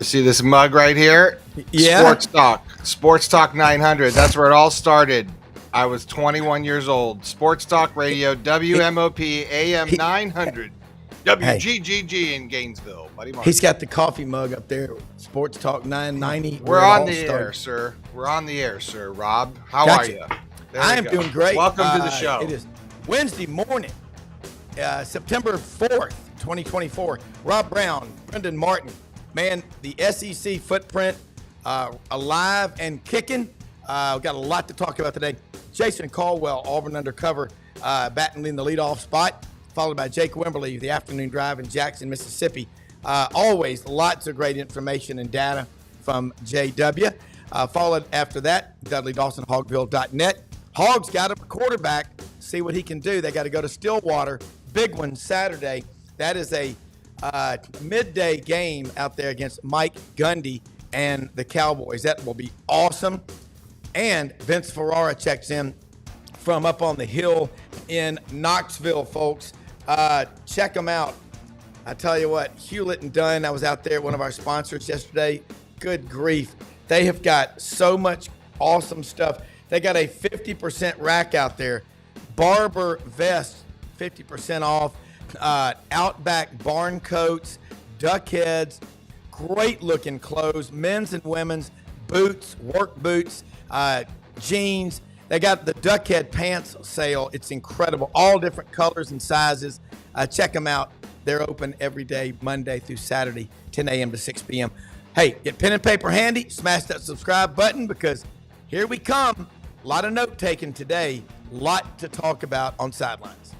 See this mug right here? Yeah. Sports Talk 900. That's where it all started. I was 21 years old. Sports Talk Radio, WMOP, AM 900, WGGG in Gainesville. Buddy Mark. He's got the coffee mug up there. Sports Talk 990. We're on the air, sir. We're on the air, sir. Rob, how are you? I am doing great. Welcome to the show. It is Wednesday morning, September 4th, 2024. Rob Brown, Brendan Martin. Man, the SEC footprint alive and kicking. We've got a lot to talk about today. Jason Caldwell, Auburn Undercover, battling the leadoff spot, followed by Jake Wimberley, the afternoon drive in Jackson, Mississippi. Always lots of great information and data from JW. Followed after that, Dudley Dawson, Hogville.net. Hogs got a quarterback. See what he can do. They got to go to Stillwater. Big one Saturday. That is a midday game out there against Mike Gundy and the Cowboys. That will be awesome. And Vince Ferrara checks in from up on the hill in Knoxville, folks. Check them out. I tell you what, Hewlett and Dunn, I was out there, one of our sponsors yesterday. Good grief. They have got so much awesome stuff. They got a 50% rack out there. Barber vest, 50% off. Outback barn coats, duck heads, great looking clothes, men's and women's, boots, work boots, jeans. They got the duck head pants sale. It's incredible. All different colors and sizes. Check them out. They're open every day, Monday through Saturday, 10 a.m. to 6 p.m. Hey, get pen and paper handy. Smash that subscribe button because here we come. A lot of note taking today. A lot to talk about on Sidelines.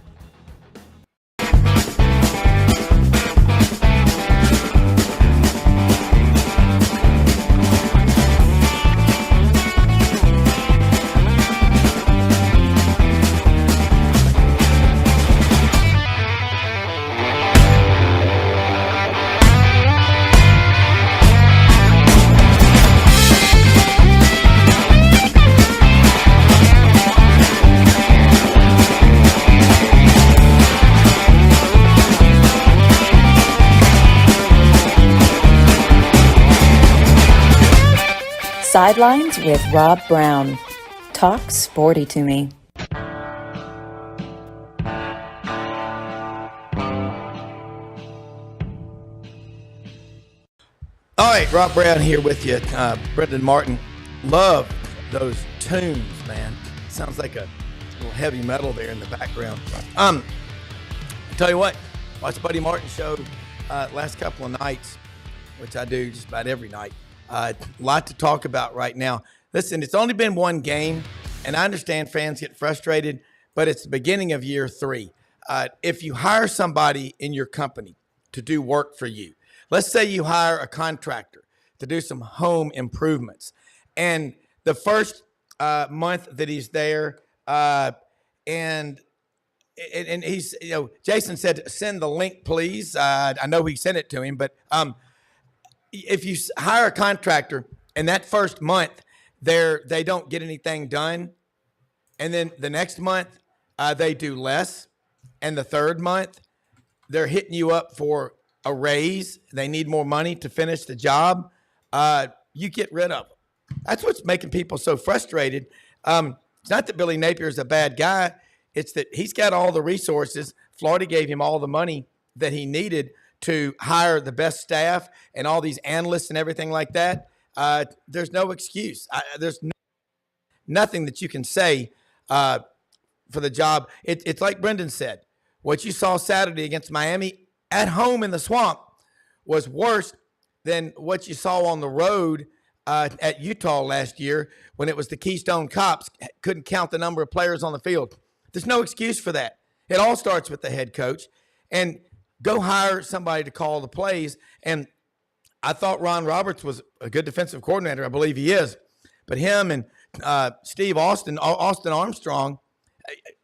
Sidelines with Rob Brown. Talk sporty to me. All right, Rob Brown here with you. Brendan Martin. Love those tunes, man. Sounds like a little heavy metal there in the background. Tell you what, watch Buddy Martin show last couple of nights, which I do just about every night. A lot to talk about right now. Listen, it's only been one game, and I understand fans get frustrated, but it's the beginning of year 3. If you hire somebody in your company to do work for you, let's say you hire a contractor to do some home improvements, and the first month that he's there, and he's, Jason said, send the link, please. I know he sent it to him, but if you hire a contractor and that first month they don't get anything done, and then the next month they do less, and the third month they're hitting you up for a raise, they need more money to finish the job, you get rid of them. That's what's making people so frustrated. It's not that Billy Napier is a bad guy. It's that he's got all the resources. Florida gave him all the money that he needed to hire the best staff and all these analysts and everything like that. There's no excuse. There's nothing that you can say for the job. It's like Brendan said. What you saw Saturday against Miami at home in the Swamp was worse than what you saw on the road at Utah last year when it was the Keystone Cops. Couldn't count the number of players on the field. There's no excuse for that. It all starts with the head coach. And go hire somebody to call the plays. And I thought Ron Roberts was a good defensive coordinator. I believe he is. But him and Steve Austin Armstrong,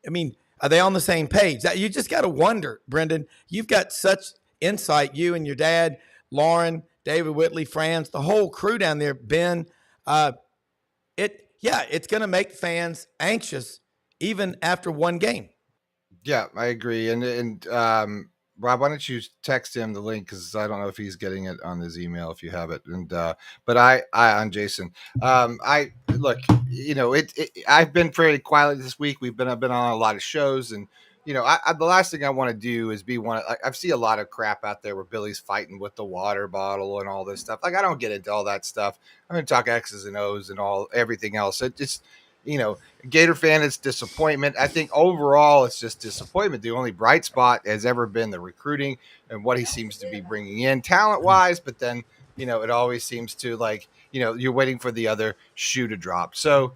I mean, are they on the same page? You just got to wonder, Brendan. You've got such insight, you and your dad, Lauren, David Whitley, Franz, the whole crew down there, Ben. It's going to make fans anxious even after one game. Yeah, I agree. And Rob, why don't you text him the link, because I don't know if he's getting it on his email if you have it. And but I'm Jason. I look, I've been fairly quiet this week. I've been on a lot of shows, and the last thing I want to do is be one. I've seen a lot of crap out there where Billy's fighting with the water bottle and all this stuff. Like, I don't get into all that stuff. I'm going to talk X's and O's and everything else. It just, Gator fan, it's disappointment. I think overall it's just disappointment. The only bright spot has ever been the recruiting and what he seems to be bringing in talent wise. But then, it always seems to, like, you're waiting for the other shoe to drop. So,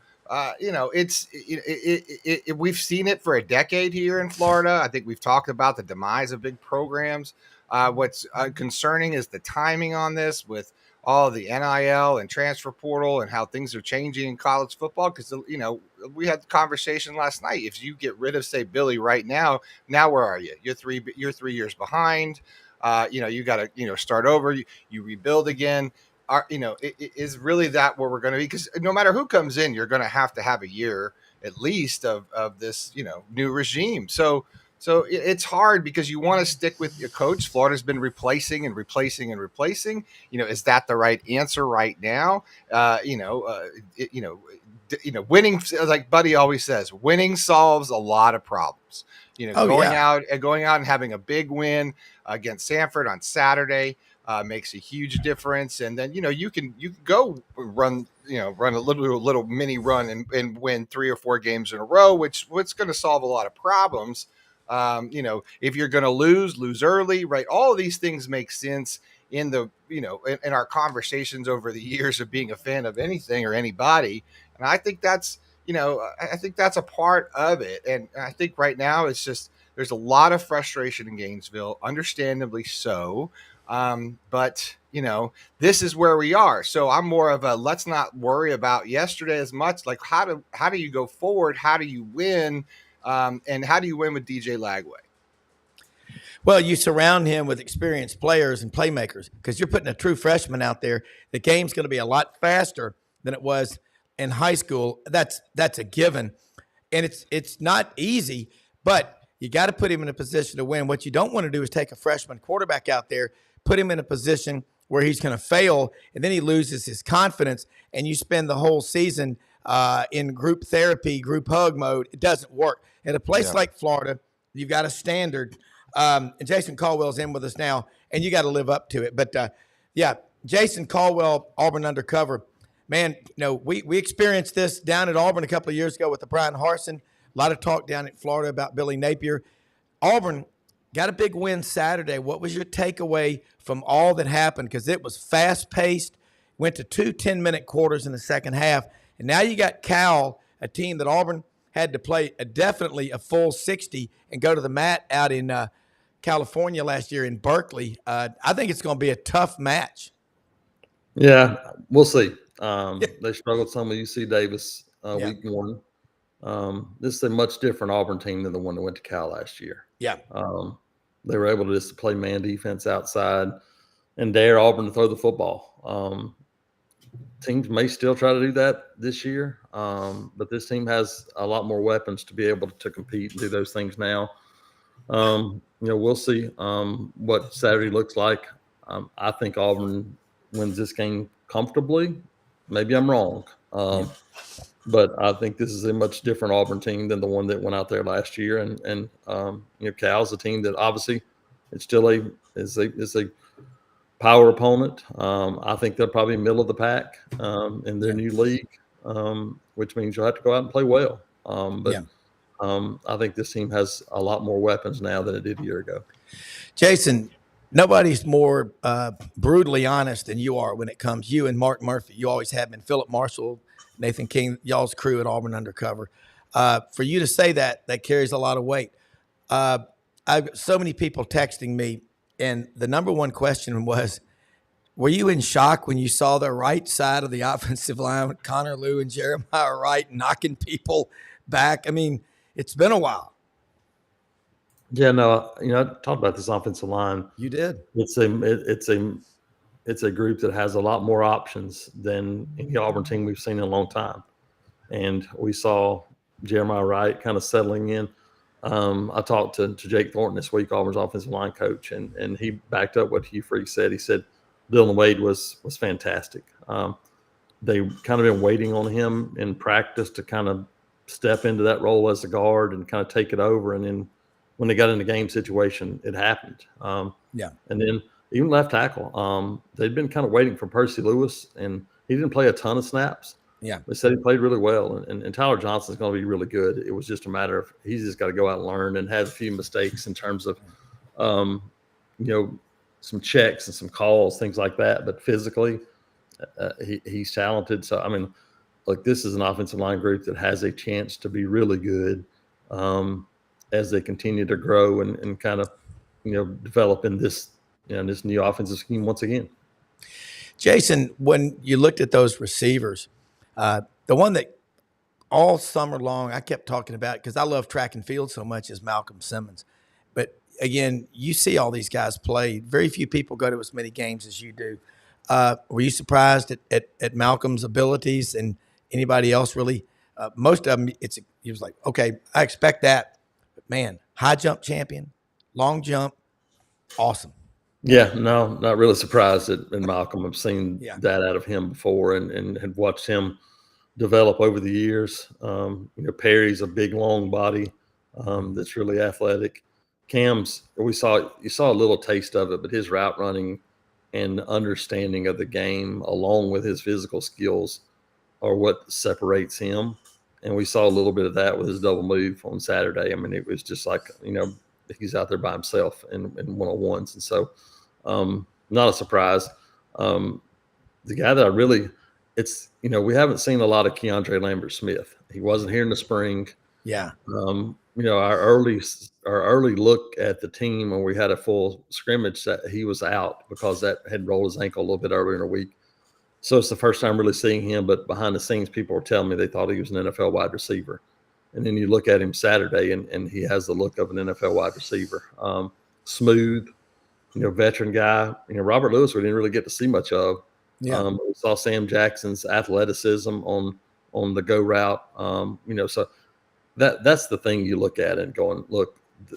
we've seen it for a decade here in Florida. I think we've talked about the demise of big programs. What's concerning is the timing on this, with all the NIL and transfer portal and how things are changing in college football. Because, we had the conversation last night. If you get rid of, say, Billy right now where are you? You're 3 years behind. You got to, start over. You rebuild again. Is really that where we're going to be? Because no matter who comes in, you're going to have a year at least of this, new regime. So it's hard because you want to stick with your coach. Florida's been replacing and replacing and replacing. Is that the right answer right now? Winning, like Buddy always says, winning solves a lot of problems. Going out and having a big win against Sanford on Saturday makes a huge difference. And then, you can go run a little mini run and win 3 or 4 games in a row, what's going to solve a lot of problems. If you're going to lose early, right? All of these things make sense in the, in our conversations over the years of being a fan of anything or anybody. And I think that's, a part of it. And I think right now it's just, there's a lot of frustration in Gainesville, understandably so. But this is where we are. So I'm more of a, let's not worry about yesterday as much. Like, how do you go forward? How do you win? And how do you win with DJ Lagway? Well, you surround him with experienced players and playmakers, because you're putting a true freshman out there. The game's going to be a lot faster than it was in high school. That's a given. And it's not easy, but you got to put him in a position to win. What you don't want to do is take a freshman quarterback out there, put him in a position where he's going to fail, and then he loses his confidence, and you spend the whole season in group therapy, group hug mode. It doesn't work. At a place like Florida, you've got a standard. And Jason Caldwell's in with us now, and you got to live up to it. But, Jason Caldwell, Auburn Undercover. Man, we experienced this down at Auburn a couple of years ago with the Brian Harsin. A lot of talk down at Florida about Billy Napier. Auburn got a big win Saturday. What was your takeaway from all that happened? Because it was fast-paced, went to 2 10-minute quarters in the second half. And now you got Cal, a team that Auburn had to play definitely a full 60 and go to the mat out in California last year in Berkeley. I think it's going to be a tough match. Yeah, we'll see. They struggled some with UC Davis week 1. This is a much different Auburn team than the one that went to Cal last year. Yeah. They were able to just play man defense outside and dare Auburn to throw the football. Teams may still try to do that this year, but this team has a lot more weapons to be able to compete and do those things now. We'll see what Saturday looks like. I think Auburn wins this game comfortably. Maybe I'm wrong. But I think this is a much different Auburn team than the one that went out there last year. And Cal's a team that obviously it's still a power opponent. I think they're probably middle of the pack in their new league, which means you'll have to go out and play well. I think this team has a lot more weapons now than it did a year ago. Jason, nobody's more brutally honest than you are when it comes. You and Mark Murphy, you always have been. Philip Marshall, Nathan King, y'all's crew at Auburn Undercover. For you to say that carries a lot of weight. I've got so many people texting me, and the number one question was, were you in shock when you saw the right side of the offensive line with Connor Lew and Jeremiah Wright knocking people back? I mean, it's been a while. Yeah, no, I talked about this offensive line. You did. It's a group that has a lot more options than any Auburn team we've seen in a long time. And we saw Jeremiah Wright kind of settling in. I talked to Jake Thornton this week, Auburn's offensive line coach, and he backed up what Hugh Freeze said. He said Dylan Wade was fantastic. They kind of been waiting on him in practice to kind of step into that role as a guard and kind of take it over. And then when they got in the game situation, it happened. And then even left tackle, they'd been kind of waiting for Percy Lewis, and he didn't play a ton of snaps. Yeah. They said he played really well, and Tyler Johnson's going to be really good. It was just a matter of he's just got to go out and learn, and had a few mistakes in terms of, some checks and some calls, things like that. But physically, he's talented. So, I mean, look, this is an offensive line group that has a chance to be really good as they continue to grow and kind of, develop in this, this new offensive scheme once again. Jason, when you looked at those receivers, the one that all summer long I kept talking about, because I love track and field so much, is Malcolm Simmons. But again, you see all these guys play. Very few people go to as many games as you do. Were you surprised at Malcolm's abilities, and anybody else really? Most of them, he was like, okay, I expect that. But man, high jump champion, long jump, awesome. Yeah, no, not really surprised in Malcolm. I've seen that out of him before and had watched him develop over the years. Perry's a big, long body that's really athletic. Cam's, you saw a little taste of it, but his route running and understanding of the game, along with his physical skills, are what separates him. And we saw a little bit of that with his double move on Saturday. I mean, it was just like, he's out there by himself in one-on-ones. And so not a surprise. The guy that we haven't seen a lot of Keandre Lambert-Smith. He wasn't here in the spring. Yeah. Our early look at the team when we had a full scrimmage, that he was out because that had rolled his ankle a little bit earlier in the week. So it's the first time really seeing him, but behind the scenes, people were telling me they thought he was an NFL wide receiver. And then you look at him Saturday, and he has the look of an NFL wide receiver. Smooth, veteran guy. Robert Lewis we didn't really get to see much of. Yeah. We saw Sam Jackson's athleticism on the go route. So that's the thing you look at and going, look,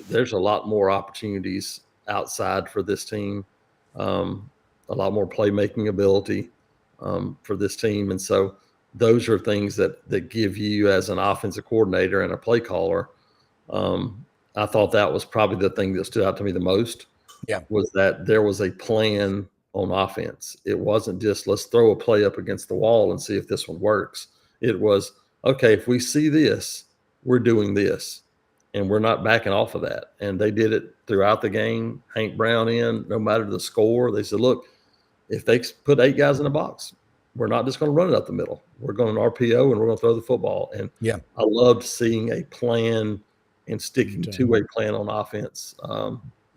there's a lot more opportunities outside for this team, a lot more playmaking ability for this team. And so those are things that give you, as an offensive coordinator and a play caller, I thought that was probably the thing that stood out to me the most. Yeah. Was that there was a plan on offense. It wasn't just let's throw a play up against the wall and see if this one works. It was, okay, if we see this, we're doing this, and we're not backing off of that. And they did it throughout the game. Hank Brown in, no matter the score, they said, look, if they put 8 guys in the box, we're not just going to run it up the middle. We're going to RPO, and we're going to throw the football. And I loved seeing a plan and sticking to a plan on offense.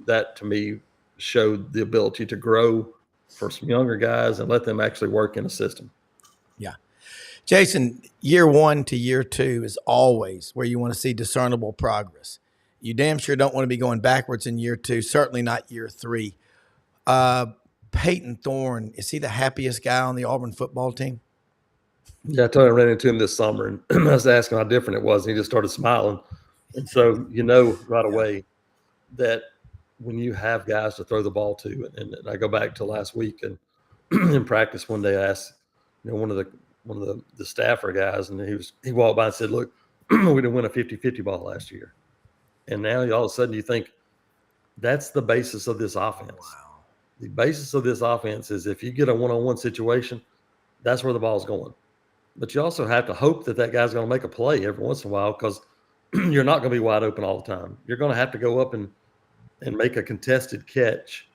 That, to me, showed the ability to grow for some younger guys and let them actually work in a system. Yeah. Jason, year 1 to year 2 is always where you want to see discernible progress. You damn sure don't want to be going backwards in year 2, certainly not year 3. Peyton Thorne, is he the happiest guy on the Auburn football team? Yeah, I told him I ran into him this summer, and I was asking how different it was, and he just started smiling. And so right away that when you have guys to throw the ball to, and I go back to last week, and in practice one day I asked one of the staffer guys, and he walked by and said, look, we didn't win a 50-50 ball last year. And now all of a sudden you think that's the basis of this offense. Wow. The basis of this offense is if you get a one-on-one situation, that's where the ball's going. But you also have to hope that guy's going to make a play every once in a while, because you're not going to be wide open all the time. You're going to have to go up and make a contested catch.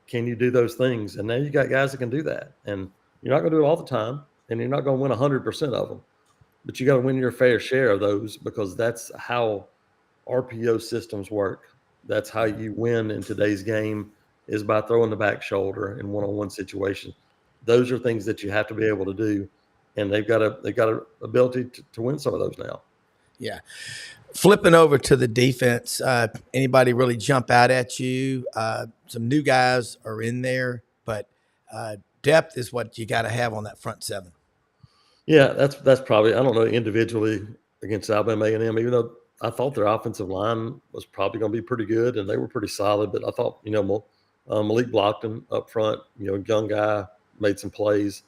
Can you do those things? And now you got guys that can do that. And you're not going to do it all the time, and you're not going to win 100% of them. But you got to win your fair share of those, because that's how RPO systems work. That's how you win in today's game, is by throwing the back shoulder in one-on-one situation. Those are things that you have to be able to do, and they've got a ability to win some of those now. Yeah. Flipping over to the defense, anybody really jump out at you? Some new guys are in there, but depth is what you got to have on that front 7. Yeah, that's probably, I don't know, individually against Alabama A&M, even though I thought their offensive line was probably going to be pretty good, and they were pretty solid. But I thought, Malik Blockton up front, young guy, made some plays,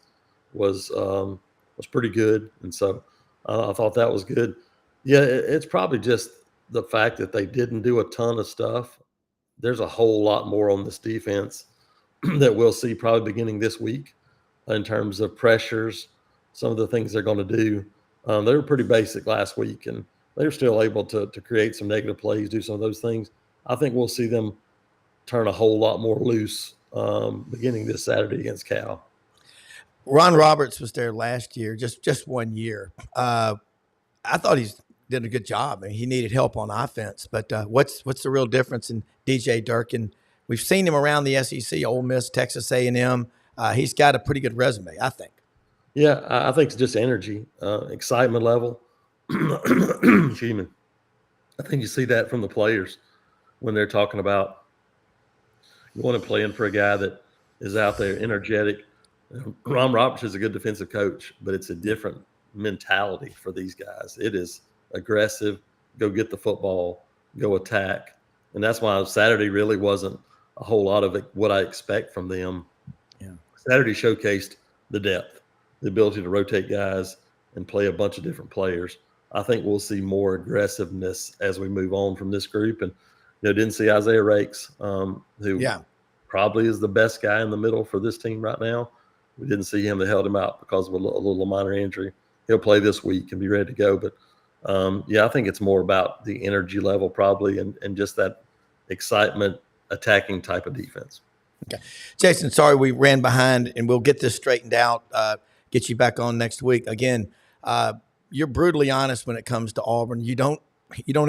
was pretty good, and so I thought that was good. Yeah, it's probably just the fact that they didn't do a ton of stuff. There's a whole lot more on this defense that we'll see probably beginning this week in terms of pressures, some of the things they're going to do. They were pretty basic last week, and they were still able to create some negative plays, do some of those things. I think we'll see them turn a whole lot more loose beginning this Saturday against Cal. Ron Roberts was there last year, just 1 year. I thought he's did a good job. I mean, he needed help on offense, but what's the real difference in DJ Durkin? We've seen him around the SEC, Ole Miss, Texas A&M. He's got a pretty good resume, I think. Yeah, I think it's just energy, excitement level. Excuse me. I think you see that from the players when they're talking about going and playing for a guy that is out there energetic. Ron Roberts is a good defensive coach, but it's a different mentality for these guys. It is aggressive, go get the football, go attack. And that's why Saturday really wasn't a whole lot of what I expect from them. Yeah. Saturday showcased the depth, the ability to rotate guys and play a bunch of different players. I think we'll see more aggressiveness as we move on from this group. And didn't see Isaiah Rakes, who probably is the best guy in the middle for this team right now. We didn't see him. They held him out because of a little minor injury. He'll play this week and be ready to go. But, I think it's more about the energy level probably and just that excitement attacking type of defense. Okay. Jason, sorry we ran behind, and we'll get this straightened out, get you back on next week. Again, you're brutally honest when it comes to Auburn. You don't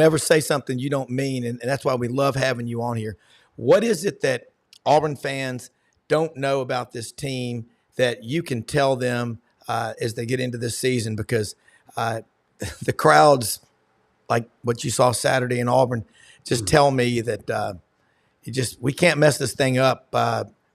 ever say something you don't mean, and that's why we love having you on here. What is it that Auburn fans don't know about this team that you can tell them as they get into this season? Because the crowds, like what you saw Saturday in Auburn, just tell me that we can't mess this thing up.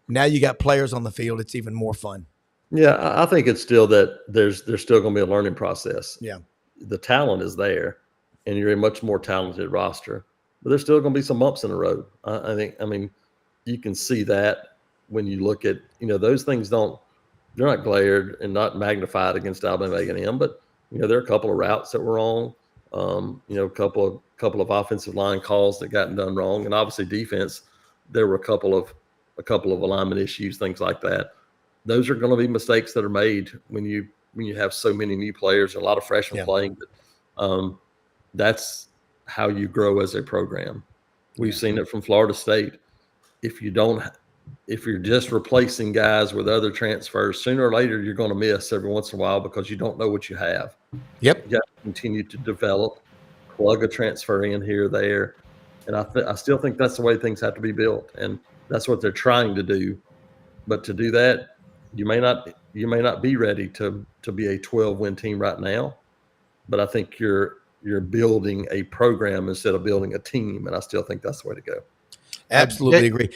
Now you got players on the field, it's even more fun. Yeah, I think it's still that there's still going to be a learning process. Yeah, the talent is there, and you're a much more talented roster, but there's still going to be some bumps in the road. I mean, you can see that when you look at those things. They're not glared and not magnified against Alabama A&M, but there are a couple of routes that were wrong. A couple of offensive line calls that gotten done wrong, and obviously defense. There were a couple of alignment issues, things like that. Those are going to be mistakes that are made when you have so many new players and a lot of freshmen playing. But that's how you grow as a program. We've seen it from Florida State. If you're just replacing guys with other transfers, sooner or later you're going to miss every once in a while because you don't know what you have. Yep. You got to continue to develop, plug a transfer in here or there. And I still think that's the way things have to be built. And that's what they're trying to do. But to do that, you may not be ready to be a 12-win team right now. But I think you're building a program instead of building a team. And I still think that's the way to go. Absolutely agree.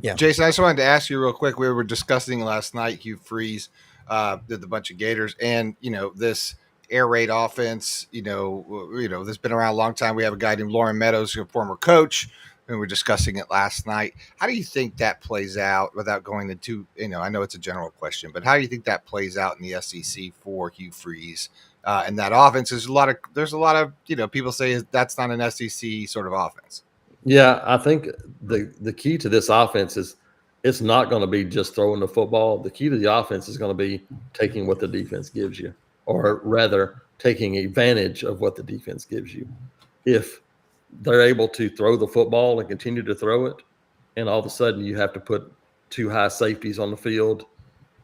Yeah. Jason, I just wanted to ask you real quick. We were discussing last night, Hugh Freeze did the bunch of Gators, and this air raid offense, this has been around a long time. We have a guy named Lauren Meadows, who's a former coach, and we were discussing it last night. How do you think that plays out without going into, I know it's a general question, but how do you think that plays out in the SEC for Hugh Freeze and that offense? There's a lot of, people say that's not an SEC sort of offense. Yeah, I think the key to this offense is it's not going to be just throwing the football. The key to the offense is going to be taking what the defense gives you, or rather taking advantage of what the defense gives you. If they're able to throw the football and continue to throw it, and all of a sudden you have to put two high safeties on the field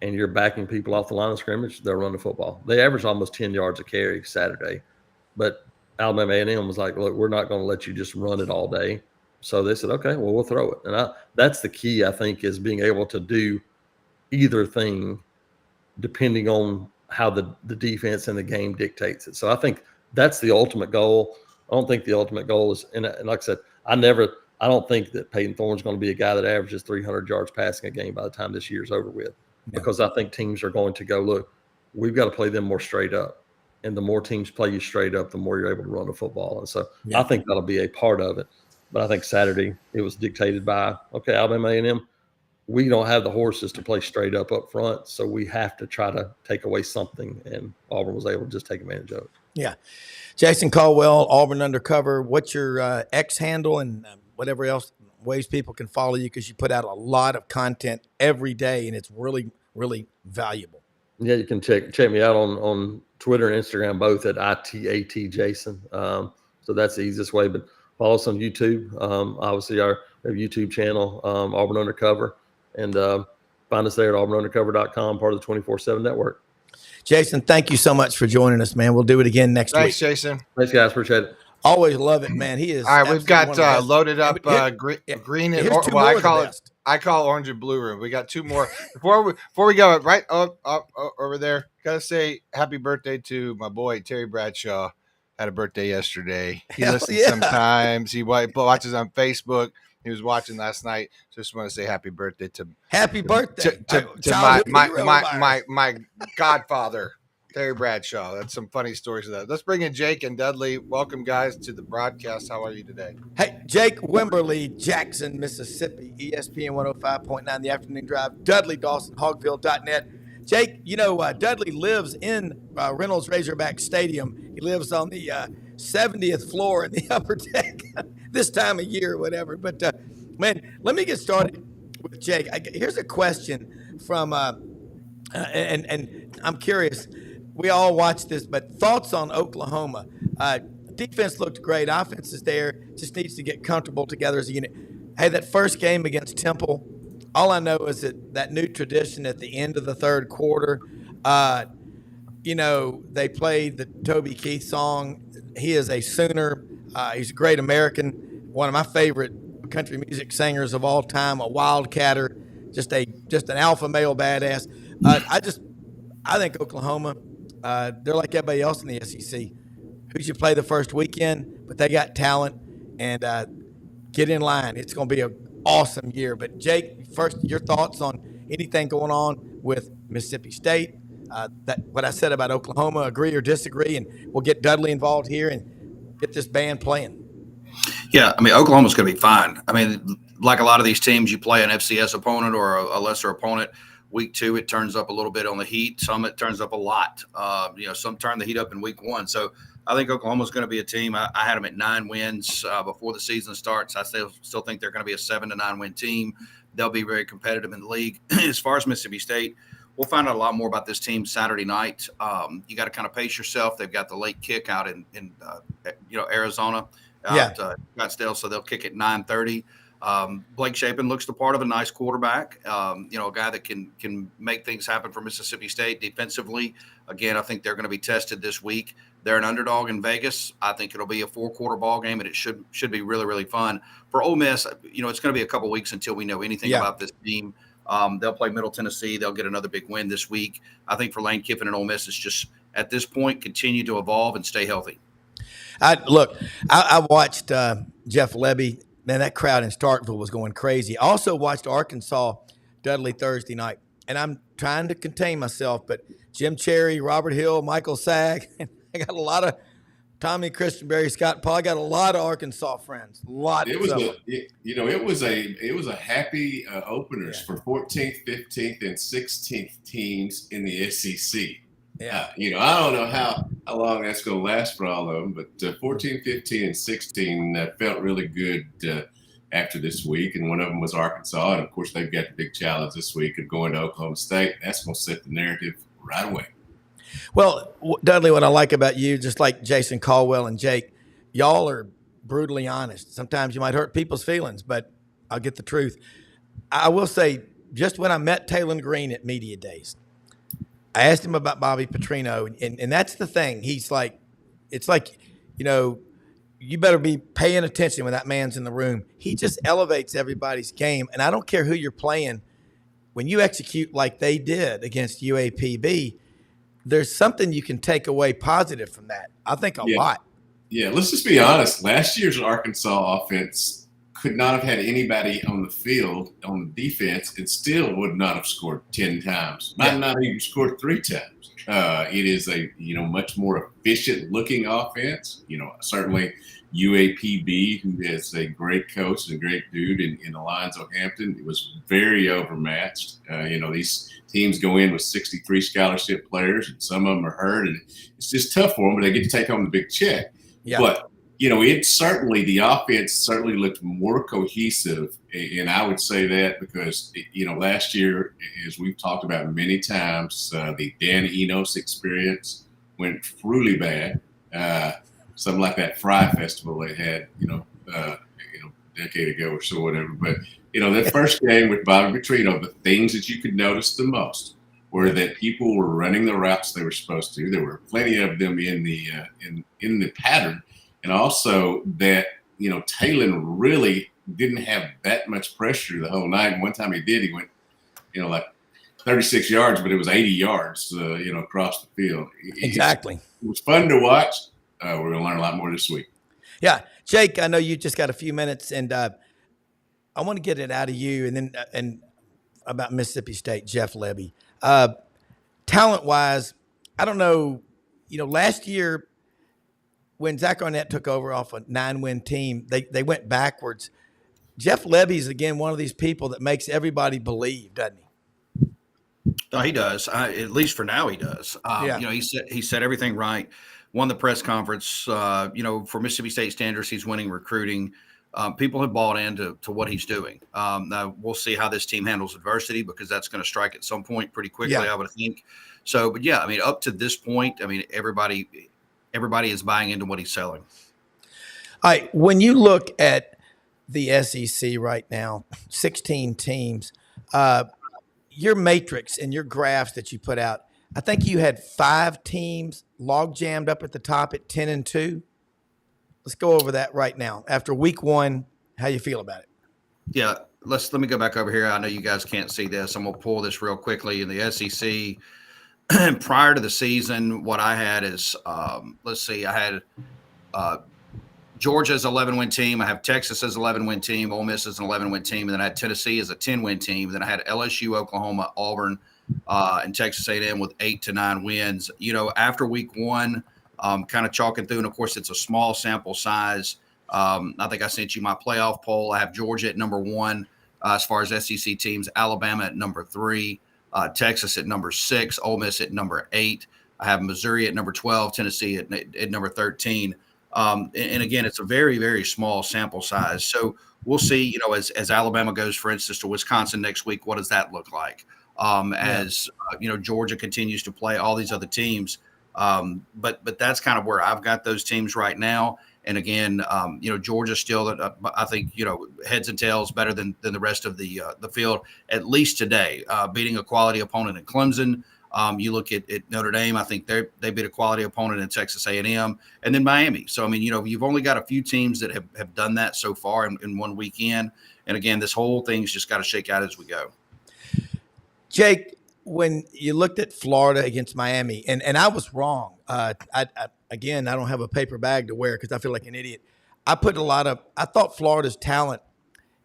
and you're backing people off the line of scrimmage, they'll run the football. They averaged almost 10 yards a carry Saturday, but Alabama A&M was like, look, we're not going to let you just run it all day. So they said, okay, well, we'll throw it. And that's the key, I think, is being able to do either thing depending on how the defense and the game dictates it. So I think that's the ultimate goal. I don't think the ultimate goal is, and like I said, I don't think that Peyton Thorne's going to be a guy that averages 300 yards passing a game by the time this year's over with, because I think teams are going to go, look, we've got to play them more straight up. and the more teams play you straight up, the more you're able to run the football. And so I think that'll be a part of it. But I think Saturday it was dictated by, okay, Alabama A&M, we don't have the horses to play straight up front, so we have to try to take away something, and Auburn was able to just take advantage of it. Yeah. Jason Caldwell, Auburn Undercover. What's your X handle and whatever else ways people can follow you, because you put out a lot of content every day, and it's really, really valuable. Yeah, you can check me out on Twitter and Instagram, both at ITAT Jason. So that's the easiest way. But follow us on YouTube. Obviously, our YouTube channel, Auburn Undercover, and find us there at auburnundercover.com, part of the 24/7 network. Jason, thank you so much for joining us, man. We'll do it again next week. Thanks, Jason. Thanks, guys. Appreciate it. Always love it, man. He is. All right, we've got loaded up green and I call orange and blue room. We got two more before we go right up over there. Gotta say happy birthday to my boy Terry Bradshaw. Had a birthday yesterday. He listens sometimes. He watches on Facebook. He was watching last night. Just want to say happy birthday to my godfather, Terry Bradshaw. That's some funny stories of that. Let's bring in Jake and Dudley. Welcome, guys, to the broadcast. How are you today? Hey, Jake Wimberley, Jackson, Mississippi, ESPN 105.9, The Afternoon Drive, Dudley Dawson, Hogville.net. Jake, Dudley lives in Reynolds Razorback Stadium. He lives on the 70th floor in the upper deck this time of year or whatever. But, man, let me get started with Jake. Here's a question from and I'm curious. We all watch this, but thoughts on Oklahoma. Defense looked great. Offense is there. Just needs to get comfortable together as a unit. Hey, that first game against Temple, all I know is that new tradition at the end of the third quarter, they played the Toby Keith song. He is a Sooner. He's a great American, one of my favorite country music singers of all time, a wildcatter, just an alpha male badass. I think Oklahoma, they're like everybody else in the SEC. Who should play the first weekend, but they got talent, and get in line. It's going to be an awesome year. But, Jake, first, your thoughts on anything going on with Mississippi State, what I said about Oklahoma, agree or disagree, and we'll get Dudley involved here and get this band playing. Yeah, Oklahoma's going to be fine. Like a lot of these teams, you play an FCS opponent or a lesser opponent. Week 2, it turns up a little bit on the heat. Some it turns up a lot. Some turn the heat up in week 1. So I think Oklahoma's going to be a team. I had them at 9 wins before the season starts. I still think they're going to be a 7 to 9 win team. They'll be very competitive in the league. As far as Mississippi State, we'll find out a lot more about this team Saturday night. You got to kind of pace yourself. They've got the late kick out in Arizona, Scottsdale, so they'll kick at 9:30. Blake Shapen looks the part of a nice quarterback, a guy that can make things happen for Mississippi State defensively. Again, I think they're going to be tested this week. They're an underdog in Vegas. I think it'll be a 4-quarter ball game, and it should be really, really fun. For Ole Miss, it's going to be a couple weeks until we know anything about this team. They'll play Middle Tennessee. They'll get another big win this week. I think for Lane Kiffin and Ole Miss, it's just at this point continue to evolve and stay healthy. I watched Jeff Lebby. Man, that crowd in Starkville was going crazy. I also watched Arkansas Dudley Thursday night, and I'm trying to contain myself, but Jim Cherry, Robert Hill, Michael Sag, I got a lot of Tommy Christianberry, Scott Paul. I got a lot of Arkansas friends. It was a happy openers for 14th, 15th, and 16th teams in the SEC. Yeah. I don't know how long that's going to last for all of them, but 14, 15, and 16 felt really good after this week, and one of them was Arkansas, and of course they've got the big challenge this week of going to Oklahoma State. That's going to set the narrative right away. Well, Dudley, what I like about you, just like Jason Caldwell and Jake, y'all are brutally honest. Sometimes you might hurt people's feelings, but I'll get the truth. I will say, just when I met Taylon Green at Media Days, I asked him about Bobby Petrino, and that's the thing. He's like, it's like, you better be paying attention when that man's in the room. He just elevates everybody's game, and I don't care who you're playing. When you execute like they did against UAPB, there's something you can take away positive from that. I think a lot. Yeah, let's just be honest. Last year's Arkansas offense could not have had anybody on the field on the defense and still would not have scored 10 times. Might not even scored 3 times. It is a much more efficient looking offense. Certainly UAPB, who is a great coach and a great dude in Alonzo Hampton, it was very overmatched. These teams go in with 63 scholarship players, and some of them are hurt, and it's just tough for them, but they get to take home the big check. Yeah. But the offense certainly looked more cohesive, and I would say that because last year, as we've talked about many times, the Dan Enos experience went truly bad. Something like that Fry Festival they had, a decade ago or so, whatever. But that first game with Bobby Petrino, the things that you could notice the most were that people were running the routes they were supposed to. There were plenty of them in the pattern. And also that, Talon really didn't have that much pressure the whole night. And one time he did, he went, like 36 yards, but it was 80 yards, across the field. Exactly. It was fun to watch. We're going to learn a lot more this week. Yeah. Jake, I know you just got a few minutes, and I want to get it out of you and about Mississippi State, Jeff Lebby. Talent-wise, I don't know, last year, when Zach Arnett took over off a 9-win team, they went backwards. Jeff Lebby's, again, one of these people that makes everybody believe, doesn't he? No, he does. At least for now, he does. He said everything right. Won the press conference. For Mississippi State standards, he's winning recruiting. People have bought into what he's doing. Now, we'll see how this team handles adversity, because that's going to strike at some point pretty quickly, I would think. So, but yeah, up to this point, everybody is buying into what he's selling. All right. When you look at the SEC right now, 16 teams, your matrix and your graphs that you put out, I think you had 5 teams log jammed up at the top at 10-2. Let's go over that right now. After week 1, how you feel about it? Yeah. Let me go back over here. I know you guys can't see this. I'm going to pull this real quickly in the SEC. Prior to the season, what I had is, I had Georgia as an 11-win team. I have Texas as an 11-win team. Ole Miss as an 11-win team. And then I had Tennessee as a 10-win team. Then I had LSU, Oklahoma, Auburn, and Texas A&M with 8 to 9 wins. After week 1, kind of chalking through, and of course it's a small sample size. I think I sent you my playoff poll. I have Georgia at number 1 as far as SEC teams, Alabama at number 3. Texas at number 6, Ole Miss at number 8. I have Missouri at number 12, Tennessee at number 13. And again, it's a very, very small sample size. So we'll see, as Alabama goes, for instance, to Wisconsin next week, what does that look like? Georgia continues to play all these other teams. But that's kind of where I've got those teams right now. And again, Georgia still, I think, heads and tails better than the rest of the field, at least today, beating a quality opponent in Clemson. You look at Notre Dame, I think they beat a quality opponent in Texas A&M, and then Miami. So, you've only got a few teams that have done that so far in one weekend. And again, this whole thing's just got to shake out as we go. Jake, when you looked at Florida against Miami, and I was wrong. I don't have a paper bag to wear because I feel like an idiot. I thought Florida's talent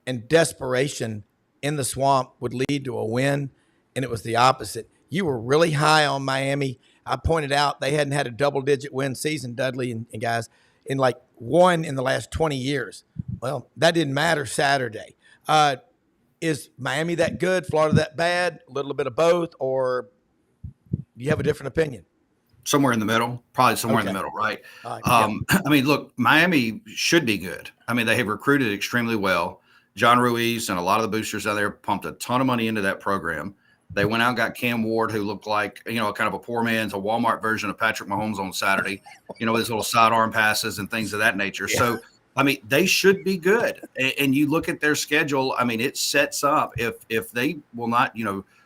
and desperation in the swamp would lead to a win, and it was the opposite. You were really high on Miami. I pointed out they hadn't had a double-digit win season, Dudley and guys, in like one in the last 20 years. Well, that didn't matter Saturday. Is Miami that good, Florida that bad, a little bit of both, or do you have a different opinion? Somewhere in the middle, probably somewhere in the middle, right? Look, Miami should be good. They have recruited extremely well. John Ruiz and a lot of the boosters out there pumped a ton of money into that program. They went out and got Cam Ward, who looked like, kind of a poor man's, a Walmart version of Patrick Mahomes on Saturday, with his little sidearm passes and things of that nature. Yeah. So, they should be good. And you look at their schedule, it sets up, if they will not,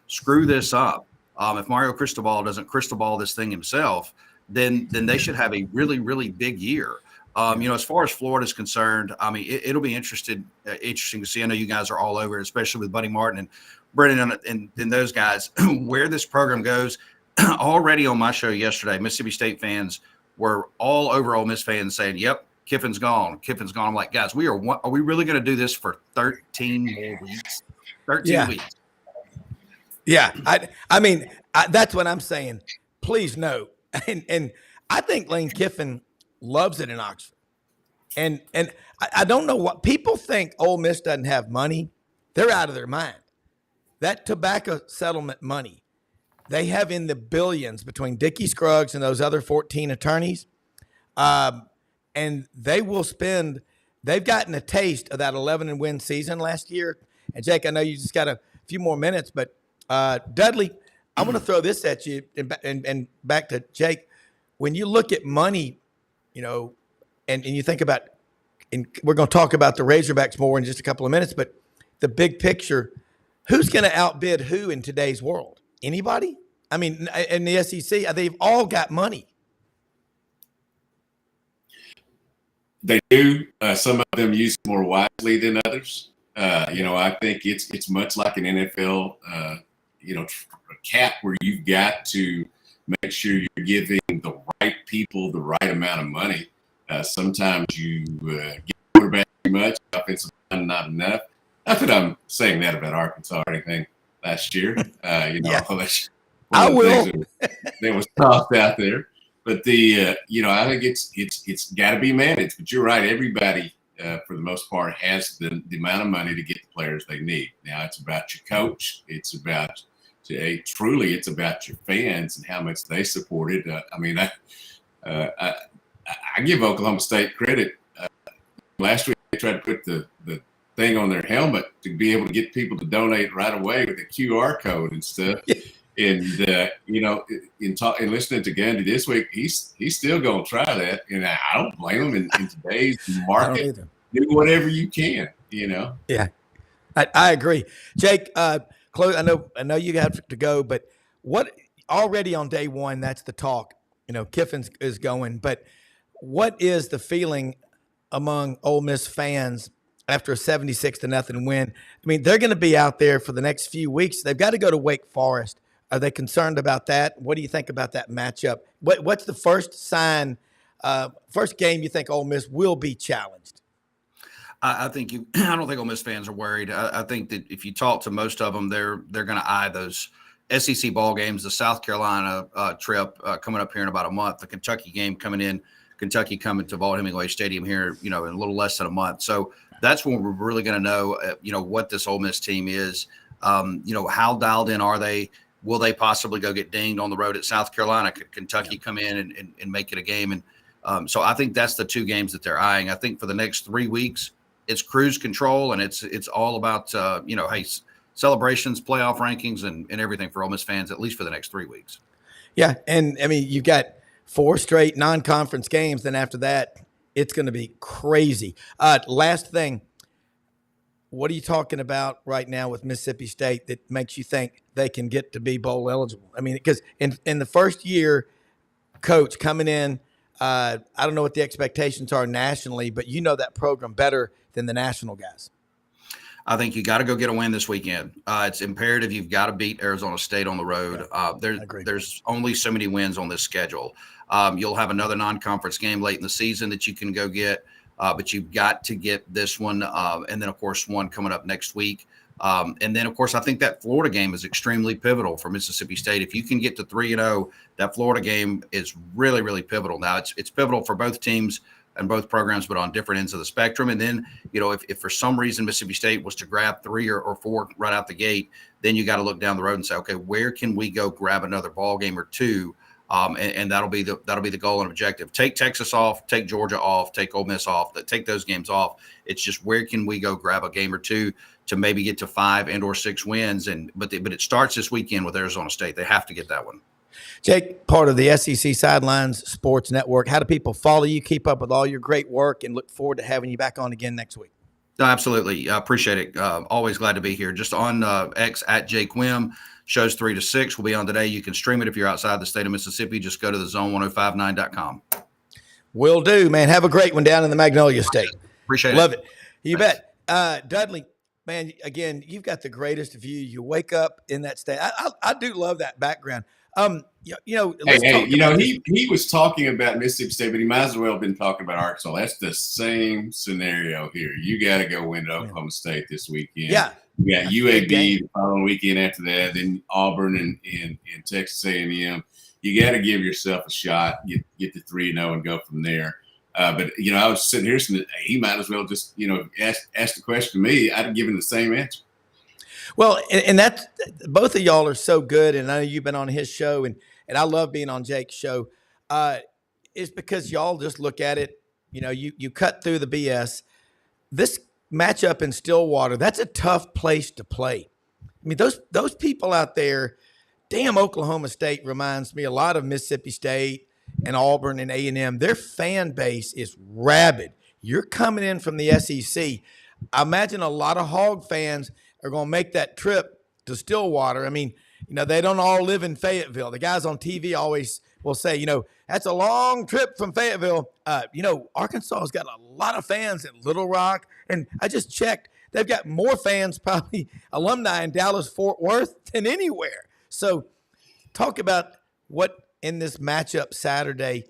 screw this up, if Mario Cristobal doesn't cristobal this thing himself, then they should have a really, really big year. As far as Florida is concerned, it'll be interesting to see. I know you guys are all over it, especially with Buddy Martin and Brennan and those guys, where this program goes. Already on my show yesterday, Mississippi State fans were all over Ole Miss fans saying, yep, Kiffin's gone. I'm like, guys, are we really going to do this for 13 more weeks? 13 weeks. Yeah. That's what I'm saying. please no. And I think Lane Kiffin loves it in Oxford. And I don't know what people think. Ole Miss doesn't have money. They're out of their mind. That tobacco settlement money they have in the billions between Dickie Scruggs and those other 14 attorneys. And they will spend. They've gotten a taste of that 11-win season last year. And Jake, I know you just got a few more minutes, but Dudley, I want to throw this at you and back to Jake. When you look at money, and you think about, and we're going to talk about the Razorbacks more in just a couple of minutes, but the big picture, who's going to outbid who in today's world? Anybody? I mean, in the SEC, they've all got money. They do. Some of them use it more wisely than others. I think it's much like an NFL, a cap where you've got to make sure you're giving the right people the right amount of money. Sometimes you give quarterback too much, offensive line not enough. Not that I'm saying that about Arkansas or anything last year. Yeah. I will. That was tossed out there. But I think it's got to be managed. But you're right. Everybody, for the most part, has the amount of money to get the players they need. Now it's about your coach. It's about it's about your fans and how much they support it. I give Oklahoma State credit. Last week they tried to put the thing on their helmet to be able to get people to donate right away with the QR code and stuff. And in listening to Gundy this week, he's still going to try that, and I don't blame him. In today's market, do whatever you can. Yeah, I agree, Jake. Chloe, I know you have to go, but what already on day one? That's the talk. Kiffin is going, but what is the feeling among Ole Miss fans after a 76-0 win? I mean, they're going to be out there for the next few weeks. They've got to go to Wake Forest. Are they concerned about that? What do you think about that matchup? What's the first sign, first game you think Ole Miss will be challenged? I don't think Ole Miss fans are worried. I think that if you talk to most of them, they're going to eye those SEC ball games, the South Carolina trip coming up here in about a month, the Kentucky game coming in, Kentucky coming to Vaught-Hemingway Stadium here, in a little less than a month. So that's when we're really going to know, what this Ole Miss team is. How dialed in are they? Will they possibly go get dinged on the road at South Carolina? Could Kentucky come in and make it a game? And so I think that's the two games that they're eyeing. I think for the next 3 weeks, it's cruise control, and it's all about, celebrations, playoff rankings, and everything for Ole Miss fans, at least for the next 3 weeks. Yeah, and, you've got 4 straight non-conference games. Then after that, it's going to be crazy. Last thing. What are you talking about right now with Mississippi State that makes you think they can get to be bowl eligible? I mean, because in the first year, coach coming in, I don't know what the expectations are nationally, but that program better than the national guys. I think you got to go get a win this weekend. It's imperative. You've got to beat Arizona State on the road. There's only so many wins on this schedule. You'll have another non-conference game late in the season that you can go get. But you've got to get this one, and then, of course, one coming up next week. And then, of course, I think that Florida game is extremely pivotal for Mississippi State. If you can get to 3-0, that Florida game is really, really pivotal. Now, it's pivotal for both teams and both programs, but on different ends of the spectrum. And then, if for some reason Mississippi State was to grab 3 or 4 right out the gate, then you got to look down the road and say, okay, where can we go grab another ball game or two? And that'll be the goal and objective. Take Texas off, take Georgia off, take Ole Miss off. Take those games off. It's just where can we go grab a game or two to maybe get to 5 and or 6 wins. But it starts this weekend with Arizona State. They have to get that one. Jake, part of the SEC Sidelines Sports Network. How do people follow you, keep up with all your great work, and look forward to having you back on again next week? No, absolutely. I appreciate it. Always glad to be here. Just on X at Jake Wim. Shows 3 to 6 will be on today. You can stream it if you're outside the state of Mississippi. Just go to thezone1059.com. Will do, man. Have a great one down in the Magnolia State. Appreciate it. Love it. You Thanks. Bet. Dudley, man, again, you've got the greatest view. You wake up in that state. I do love that background. He was talking about Mississippi State, but he might as well have been talking about Arkansas. That's the same scenario here. You got to go win to Oklahoma State this weekend. Yeah. You got UAB the following weekend after that, then Auburn and Texas A&M. You got to give yourself a shot, get to 3-0 and go from there. But, I was sitting here saying he might as well just, ask the question to me. I'd have given the same answer. Well, and that's both of y'all are so good, and I know you've been on his show, and I love being on Jake's show. It's because y'all just look at it, you cut through the BS. This matchup in Stillwater, that's a tough place to play. I mean, those people out there, damn, Oklahoma State reminds me a lot of Mississippi State and Auburn and A&M. Their fan base is rabid. You're coming in from the SEC. I imagine a lot of Hog fans are going to make that trip to Stillwater. I mean, they don't all live in Fayetteville. The guys on TV always will say, that's a long trip from Fayetteville. Arkansas has got a lot of fans in Little Rock. And I just checked. They've got more fans, probably alumni in Dallas-Fort Worth than anywhere. So talk about what in this matchup Saturday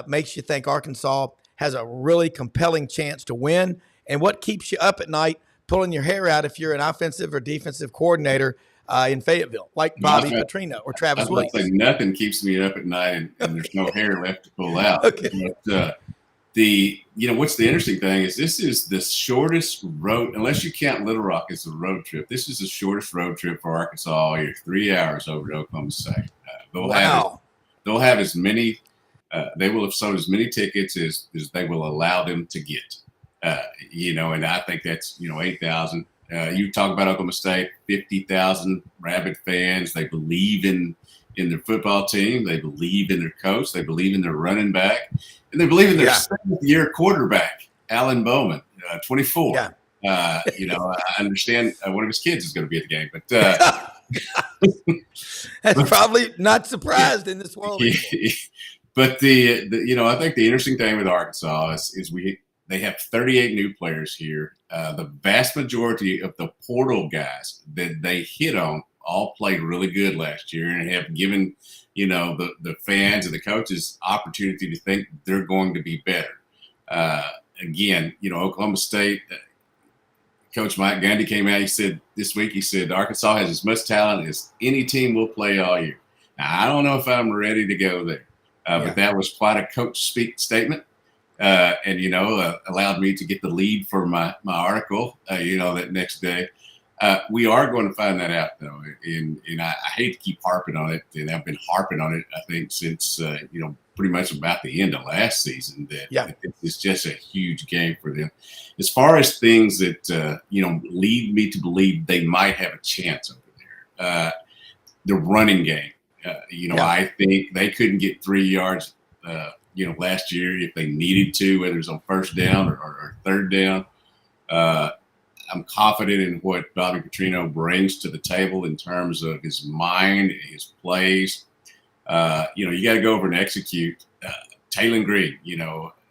makes you think Arkansas has a really compelling chance to win, and what keeps you up at night pulling your hair out if you're an offensive or defensive coordinator in Fayetteville, like Bobby Petrino or Travis Williams. Like nothing keeps me up at night, and there's no hair left to pull out. Okay. But what's the interesting thing is this is the shortest road, unless you count Little Rock as a road trip. This is the shortest road trip for Arkansas all year. 3 hours over to Oklahoma State. They'll have as many. They will have sold as many tickets as they will allow them to get. And I think that's 8,000. You talk about Oklahoma State, 50,000 rabid fans. They believe in their football team. They believe in their coach. They believe in their running back, and they believe in their seventh-year quarterback, Alan Bowman, 24. Yeah. I understand one of his kids is going to be at the game, but that's probably not surprised in this world. But I think the interesting thing with Arkansas is they have 38 new players here. The vast majority of the portal guys that they hit on all played really good last year and have given, the fans and the coaches opportunity to think they're going to be better. Again, Oklahoma State, Coach Mike Gundy came out, he said, Arkansas has as much talent as any team will play all year. Now, I don't know if I'm ready to go there, but that was quite a coach speak statement. And allowed me to get the lead for my article, that next day. We are going to find that out, though. And I hate to keep harping on it. And I've been harping on it, I think, since, pretty much about the end of last season, that it's just a huge game for them. As far as things that, lead me to believe they might have a chance over there, the running game. I think they couldn't get 3 yards, last year if they needed to, whether it's on first down or third down. I'm confident in what Bobby Petrino brings to the table in terms of his mind, his plays. You got to go over and execute. Taylor Green,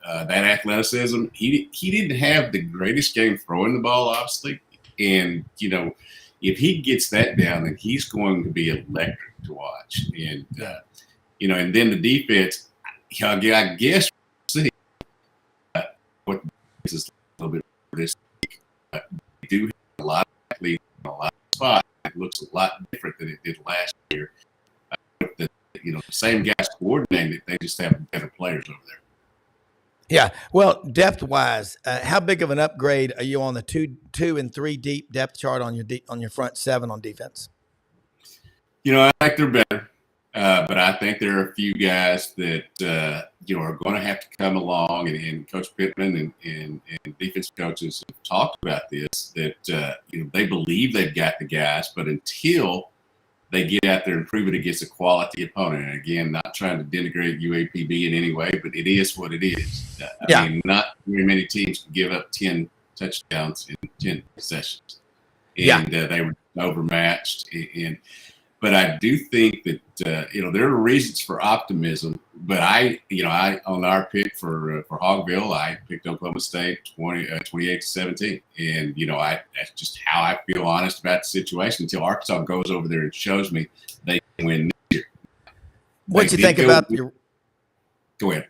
that athleticism, he didn't have the greatest game throwing the ball, obviously. And, if he gets that down, then he's going to be electric to watch. And, and then the defense, I guess see what is a little bit this week. They do have a lot of athletes in a lot of spots. It looks a lot different than it did last year. The same guys coordinating it, they just have better players over there. Yeah. Well, depth wise, how big of an upgrade are you on the two and three deep depth chart on your front seven on defense? I think they're better. But I think there are a few guys that, are going to have to come along, and Coach Pittman and defense coaches have talked about this, that, they believe they've got the guys, but until they get out there and prove it against a quality opponent. And again, not trying to denigrate UAPB in any way, but it is what it is. I mean, not very many teams can give up 10 touchdowns in 10 possessions. And they were overmatched. But I do think that, there are reasons for optimism. But I on our pick for Hogville, I picked Oklahoma State 28-17. And, that's just how I feel honest about the situation until Arkansas goes over there and shows me they can win this year. What you think about your – Go ahead.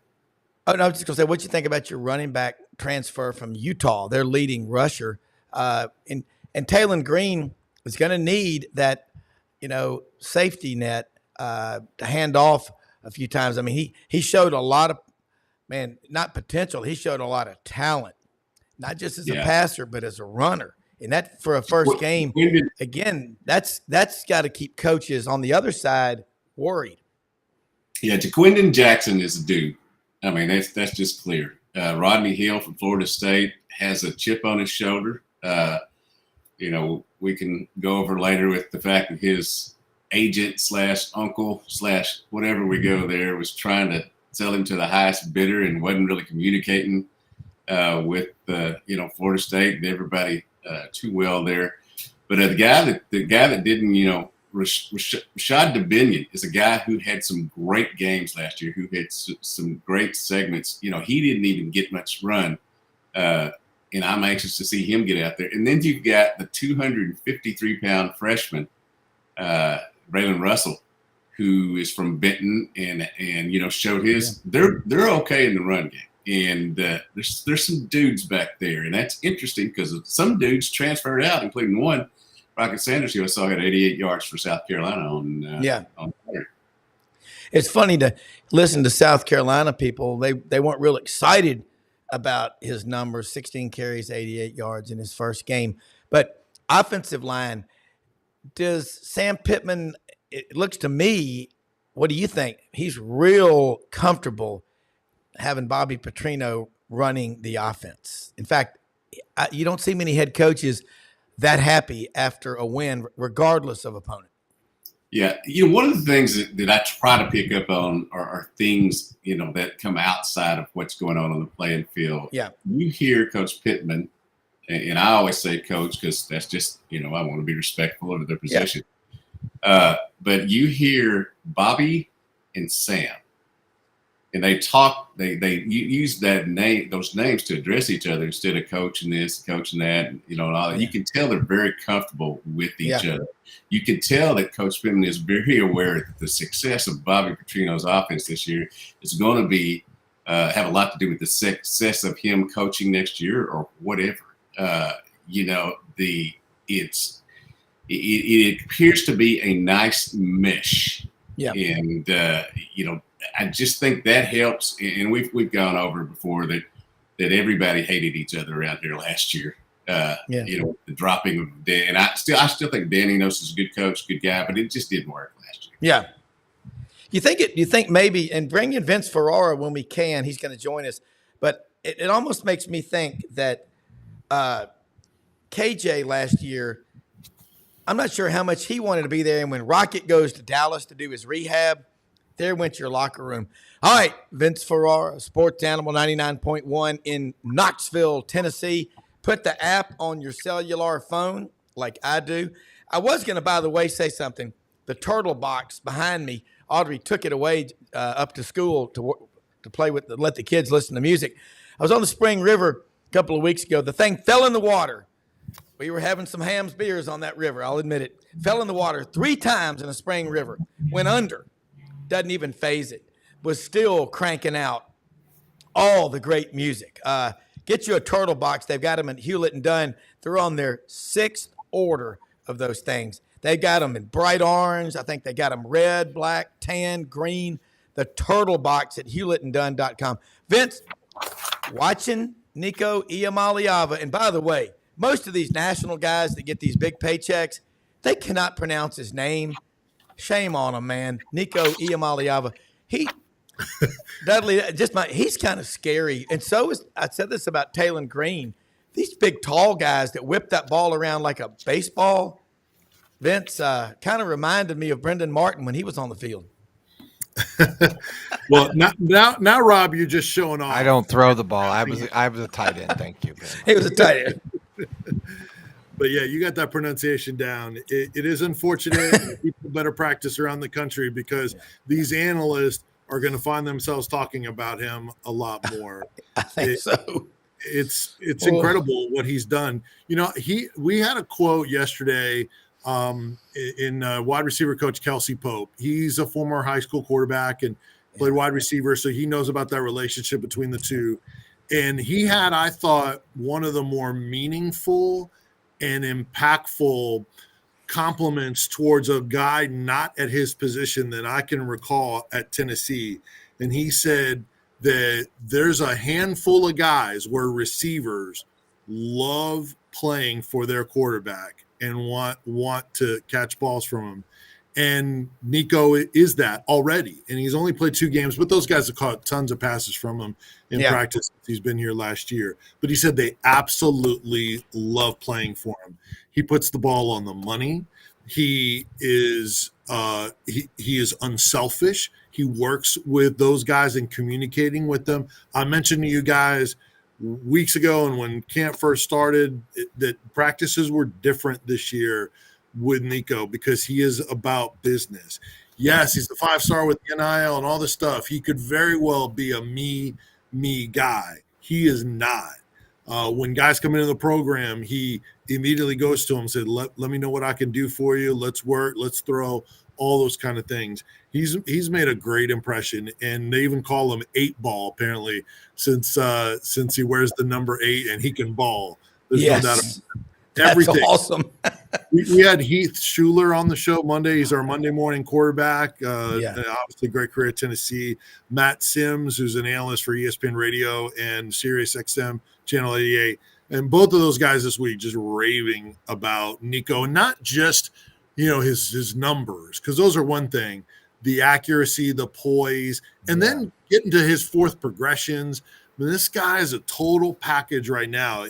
Oh, no, I was just going to say, what you think about your running back transfer from Utah, their leading rusher? And And Taylon Green is going to need that, safety net to hand off a few times. I mean, he showed a lot of, not potential. He showed a lot of talent, not just as a passer, but as a runner. And that for a first game, again, that's got to keep coaches on the other side worried. Yeah, Jaquindon Jackson is a dude. I mean, that's just clear. Rodney Hill from Florida State has a chip on his shoulder. We can go over later with the fact that his agent / uncle / whatever we go there was trying to sell him to the highest bidder and wasn't really communicating with Florida State and everybody too well there. But the guy that didn't, Rashad Dubinion is a guy who had some great games last year, who had some great segments. He didn't even get much run, and I'm anxious to see him get out there. And then you've got the 253-pound freshman, Braylon Russell, who is from Benton and showed his. They're okay in the run game, and there's some dudes back there, and that's interesting because some dudes transferred out, including one. Rocket Sanders, who I saw, had 88 yards for South Carolina on Saturday. It's funny to listen to South Carolina people. They weren't real excited about his numbers, 16 carries, 88 yards in his first game. But offensive line, does Sam Pittman, it looks to me, what do you think? He's real comfortable having Bobby Petrino running the offense. In fact, you don't see many head coaches that happy after a win, regardless of opponent. Yeah. One of the things that I try to pick up on are things, that come outside of what's going on the playing field. Yeah. You hear Coach Pittman, and I always say coach because that's just, I want to be respectful of their position. Yeah. But you hear Bobby and Sam, and they talk, they use those names to address each other instead of coaching this, coaching that, and all that. You can tell they're very comfortable with each other. You can tell that Coach Pittman is very aware that the success of Bobby Petrino's offense this year is going to be have a lot to do with the success of him coaching next year or whatever. It appears to be a nice mesh. Yeah. And I just think that helps, and we've gone over before that everybody hated each other around here last year. The dropping of Dan, and I still think Dan Enos is a good coach, good guy, but it just didn't work last year. Yeah. You think maybe, and bring in Vince Ferrara when we can, he's going to join us, but it almost makes me think that KJ last year, I'm not sure how much he wanted to be there, and when Rocket goes to Dallas to do his rehab, there went your locker room. All right, Vince Ferrara, Sports Animal 99.1 in Knoxville, Tennessee. Put the app on your cellular phone like I do. I was going to, by the way, say something. The turtle box behind me, Audrey took it away up to school to play with, let the kids listen to music. I was on the Spring River a couple of weeks ago. The thing fell in the water. We were having some Hams beers on that river, I'll admit it. Fell in the water 3 times in the Spring River. Went under. Doesn't even phase it. Was still cranking out all the great music. Get you a turtle box. They've got them at Hewlett and Dunn. They're on their 6th order of those things. They got them in bright orange. I think they got them red, black, tan, green. The turtle box at hewlettanddunn.com. Vince, watching Nico Iamaleava. And by the way, most of these national guys that get these big paychecks, they cannot pronounce his name. Shame on him, man. Nico Iamaleava. Dudley, he's kind of scary. And so is, I said this about Taylon Green. These big, tall guys that whip that ball around like a baseball, Vince, kind of reminded me of Brendan Martin when he was on the field. Well, now, Rob, you're just showing off. I don't throw the ball. I was a tight end. Thank you. He was a tight end. But yeah, you got that pronunciation down. It is unfortunate. People better practice around the country because these analysts are going to find themselves talking about him a lot more. I think so. It's incredible what he's done. We had a quote yesterday in wide receiver coach Kelsey Pope. He's a former high school quarterback and played wide receiver, so he knows about that relationship between the two. And he had, I thought, one of the more meaningful and impactful compliments towards a guy not at his position that I can recall at Tennessee. And he said that there's a handful of guys where receivers love playing for their quarterback and want to catch balls from him. And Nico is that already. And he's only played 2 games, but those guys have caught tons of passes from him in practice. He's been here last year. But he said they absolutely love playing for him. He puts the ball on the money. He is he is unselfish. He works with those guys and communicating with them. I mentioned to you guys weeks ago, and when camp first started, that practices were different this year with Nico because he is about business. Yes, he's the 5-star with the NIL and all this stuff. He could very well be a me guy. He is not. When guys come into the program, he immediately goes to him and said, let me know what I can do for you. Let's work. Let's throw, all those kind of things. He's made a great impression, and they even call him 8-ball apparently since he wears the number 8 and he can ball. There's no doubt about it. Everything. That's awesome. we had Heath Schuler on the show Monday. He's our Monday morning quarterback. Obviously, great career at Tennessee. Matt Sims, who's an analyst for ESPN Radio and Sirius XM Channel 88, and both of those guys this week just raving about Nico, and not just his numbers, because those are one thing. The accuracy, the poise, and then getting to his fourth progressions. I mean, this guy is a total package right now.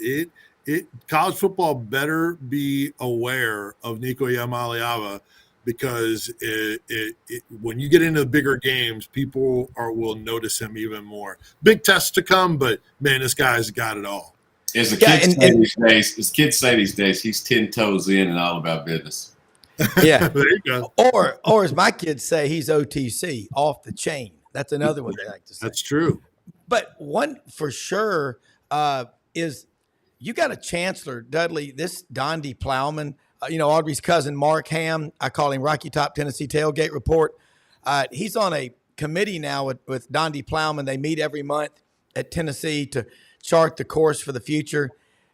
College football better be aware of Nico Iamaleava, because when you get into the bigger games, people will notice him even more. Big tests to come, but man, this guy's got it all. As the kids say these days, he's 10 toes in and all about business. Yeah, there you go. Or as my kids say, he's OTC, off the chain. That's another one they like to say. That's true. But one for sure is you got a chancellor, Dudley, this Donde Plowman, Audrey's cousin, Mark Ham. I call him Rocky Top Tennessee Tailgate Report. He's on a committee now with Donde Plowman. They meet every month at Tennessee to chart the course for the future.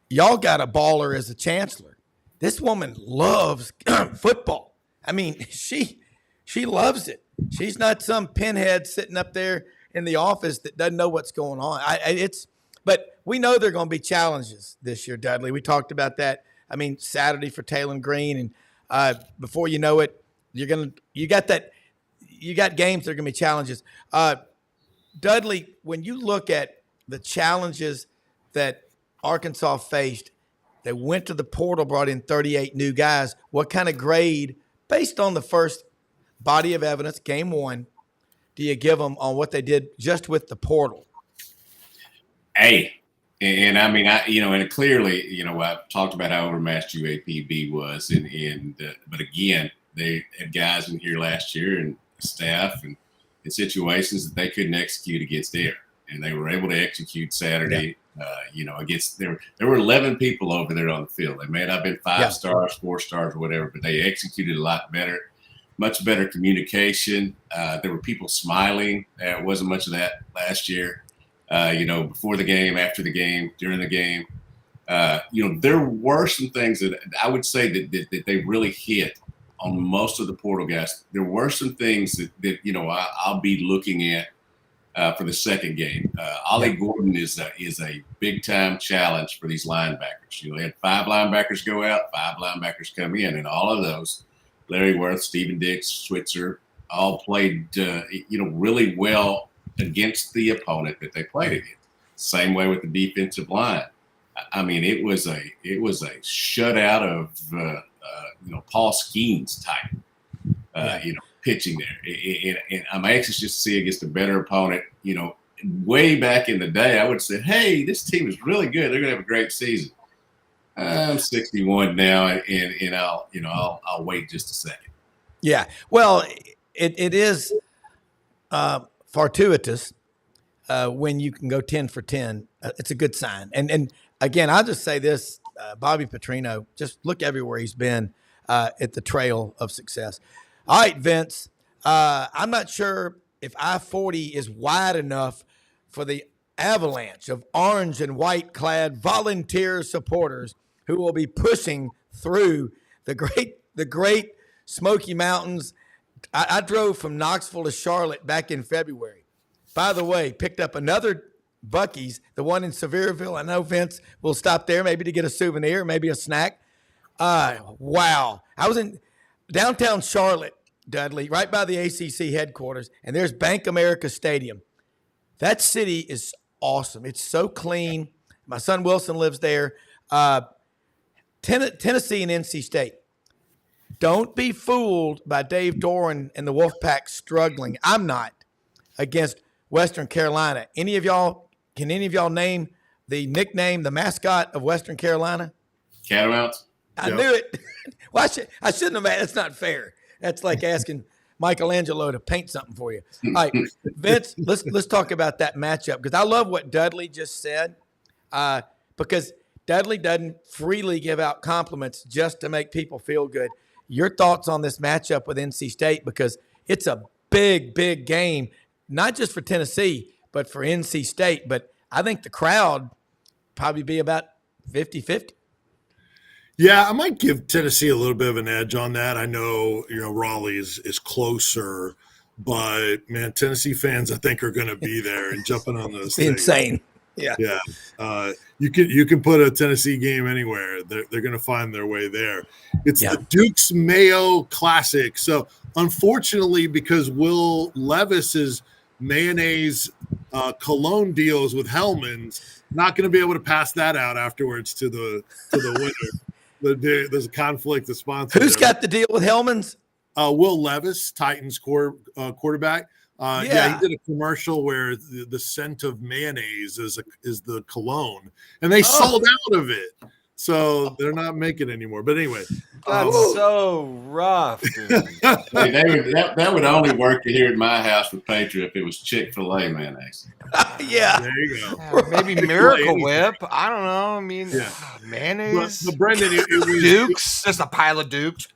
Y'all got a baller as a chancellor. This woman loves football. I mean, she loves it. She's not some pinhead sitting up there in the office that doesn't know what's going on. But we know there are going to be challenges this year, Dudley. We talked about that. I mean, Saturday for Talon Green, and before you know it, you got games that are going to be challenges. Dudley, when you look at the challenges that Arkansas faced, they went to the portal, brought in 38 new guys. What kind of grade, based on the first body of evidence, game 1, do you give them on what they did just with the portal? A. And I mean, and clearly, I've talked about how overmatched UAPB was, but again, they had guys in here last year and staff and in situations that they couldn't execute against Air, and they were able to execute Saturday. Against there were 11 people over there on the field. They may not have been 5 stars, 4 stars, or whatever, but they executed a lot better, much better communication. There were people smiling. There wasn't much of that last year. Before the game, after the game, during the game. There were some things that I would say that they really hit on most of the portal guys. There were some things that I'll be looking at for the second game. Ollie Gordon is a big-time challenge for these linebackers. They had 5 linebackers go out, 5 linebackers come in, and all of those, Larry Worth, Stephen Dix, Switzer, all played really well against the opponent that they played against. Same way with the defensive line. I mean, it was a shutout of Paul Skeens type, pitching there. And I'm anxious just to see against a better opponent. Way back in the day, I would say, hey, this team is really good. They're going to have a great season. I'm 61 now, and I'll wait just a second. Yeah, well, it is fortuitous when you can go 10 for 10. It's a good sign. And again, I'll just say this, Bobby Petrino, just look everywhere he's been at the trail of success. All right, Vince, I'm not sure if I-40 is wide enough for the avalanche of orange and white clad volunteer supporters who will be pushing through the great Smoky Mountains. I drove from Knoxville to Charlotte back in February. By the way, picked up another Buc-ee's, the one in Sevierville. I know Vince will stop there maybe to get a souvenir, maybe a snack. Wow. I was in downtown Charlotte, Dudley, right by the ACC headquarters, and there's Bank America Stadium. That city is awesome. It's so clean. My son Wilson lives there. Tennessee and NC State. Don't be fooled by Dave Doran and the Wolfpack struggling. I'm not, against Western Carolina. Can any of y'all name the nickname, the mascot of Western Carolina? Catamounts. I knew it. Well, I shouldn't have. That's not fair. That's like asking Michelangelo to paint something for you. All right, Vince, let's talk about that matchup, because I love what Dudley just said, because Dudley doesn't freely give out compliments just to make people feel good. Your thoughts on this matchup with NC State, because it's a big, big game, not just for Tennessee, but for NC State. But I think the crowd probably be about 50-50. Yeah, I might give Tennessee a little bit of an edge on that. I know, Raleigh is closer, but man, Tennessee fans I think are going to be there and jumping on those things. Insane. Yeah. Yeah. You can put a Tennessee game anywhere. They're going to find their way there. It's the Duke's Mayo Classic. So unfortunately, because Will Levis's mayonnaise cologne deals with Hellman's, not going to be able to pass that out afterwards to the winner. There's a conflict of sponsors. Who's got the deal with Hellman's? Will Levis, Titans quarterback. He did a commercial where the scent of mayonnaise is the cologne, and they sold out of it, so they're not making it anymore. But anyway, that's so rough. Dude. that would only work here at my house with Patriot if it was Chick-fil-A mayonnaise. Yeah, there you go. Yeah, maybe Miracle Whip. I don't know. I mean, mayonnaise. But Brendan, it was Dukes. There's a pile of Dukes.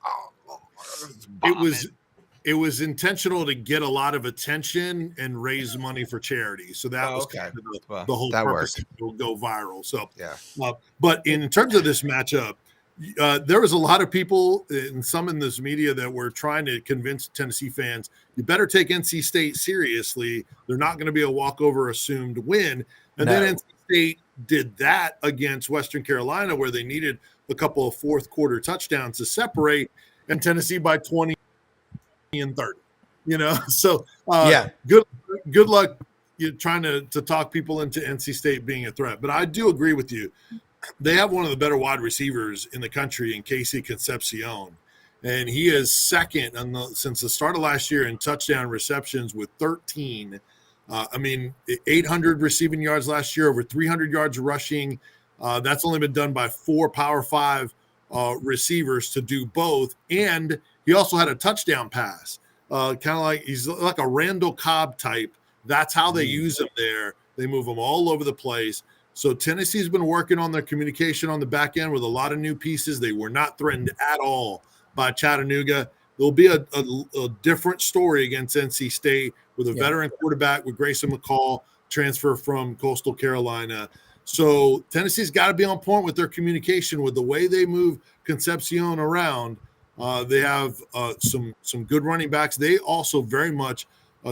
It was intentional to get a lot of attention and raise money for charity. So that was kind of the whole purpose. It will go viral. So but in terms of this matchup, there was a lot of people and some in this media that were trying to convince Tennessee fans, you better take NC State seriously. They're not going to be a walkover assumed win. And then NC State did that against Western Carolina, where they needed a couple of fourth quarter touchdowns to separate, and Tennessee by 20 and 30. So good luck trying to talk people into NC State being a threat. But I do agree with you. They have one of the better wide receivers in the country in Casey Concepcion, and he is second since the start of last year in touchdown receptions with 13. 800 receiving yards last year, over 300 yards rushing. That's only been done by 4 Power 5 receivers to do both, and he also had a touchdown pass, kind of like he's like a Randall Cobb type. That's how they use him there. They move him all over the place. So Tennessee's been working on their communication on the back end with a lot of new pieces. They were not threatened at all by Chattanooga. There'll be a different story against NC State with a veteran quarterback with Grayson McCall, transfer from Coastal Carolina. So Tennessee's got to be on point with their communication with the way they move Concepcion around. They have some good running backs. They also very much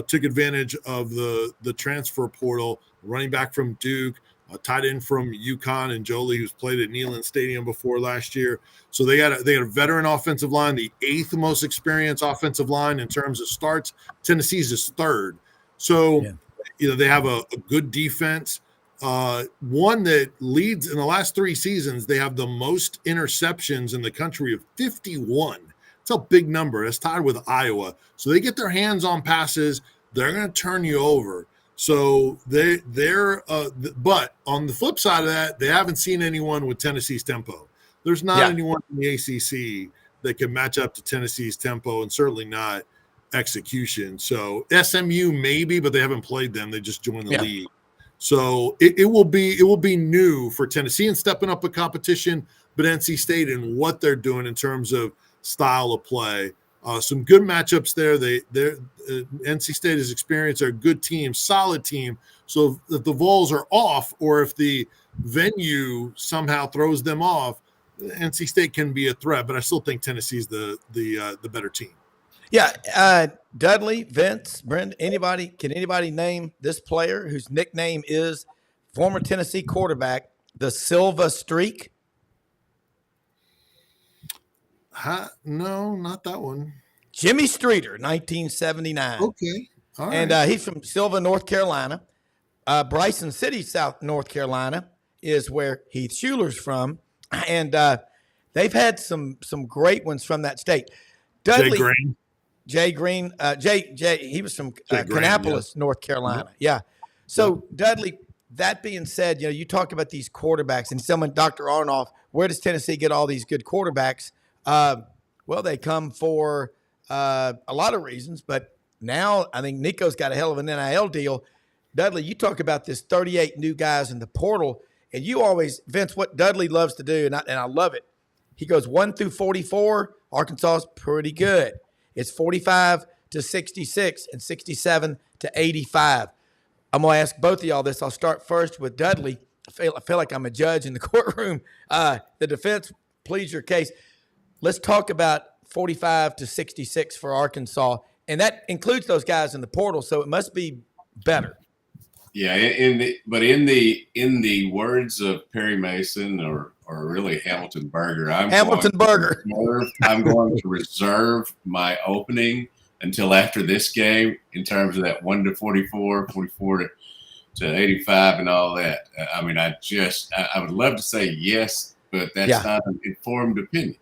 took advantage of the transfer portal. Running back from Duke, tight end from UConn, and Jolie, who's played at Neyland Stadium before last year. So they got a veteran offensive line, the 8th most experienced offensive line in terms of starts. Tennessee's is 3rd. So they have a good defense. One that leads in the last 3 seasons, they have the most interceptions in the country of 51. It's a big number. It's tied with Iowa. So they get their hands on passes. They're going to turn you over. So but on the flip side of that, they haven't seen anyone with Tennessee's tempo. There's not anyone in the ACC that can match up to Tennessee's tempo, and certainly not execution. So SMU maybe, but they haven't played them. They just joined the league. So it will be new for Tennessee in stepping up a competition, but NC State and what they're doing in terms of style of play. Some good matchups there. NC State has experienced. They're a good team, solid team. So if the Vols are off, or if the venue somehow throws them off, NC State can be a threat, but I still think Tennessee's the better team. Yeah, Dudley, Vince, Brent, can anybody name this player whose nickname is former Tennessee quarterback, the Silva Streak? No, not that one. Jimmy Streeter, 1979. Okay. All right. And he's from Silva, North Carolina. Bryson City, North Carolina is where Heath Schuler's from. And they've had some great ones from that state. Dudley, Jay Green, he was from Kannapolis, North Carolina. Yeah. So, Dudley, that being said, you talk about these quarterbacks, and someone, Dr. Arnoff, where does Tennessee get all these good quarterbacks? Well, they come for a lot of reasons, but now I think Nico's got a hell of an NIL deal. Dudley, you talk about this 38 new guys in the portal, and you always, Vince, what Dudley loves to do, and I love it. He goes 1 through 44. Arkansas is pretty good. It's 45 to 66 and 67 to 85. I'm going to ask both of y'all this. I'll start first with Dudley. I feel like I'm a judge in the courtroom. The defense, please your case. Let's talk about 45 to 66 for Arkansas, and that includes those guys in the portal, so it must be better. Yeah, in the words of Perry Mason or really Hamilton Berger, I'm going to reserve my opening until after this game in terms of that 1 to 44, 44 to 85 and all that. I mean, I would love to say yes, but that's not an informed opinion,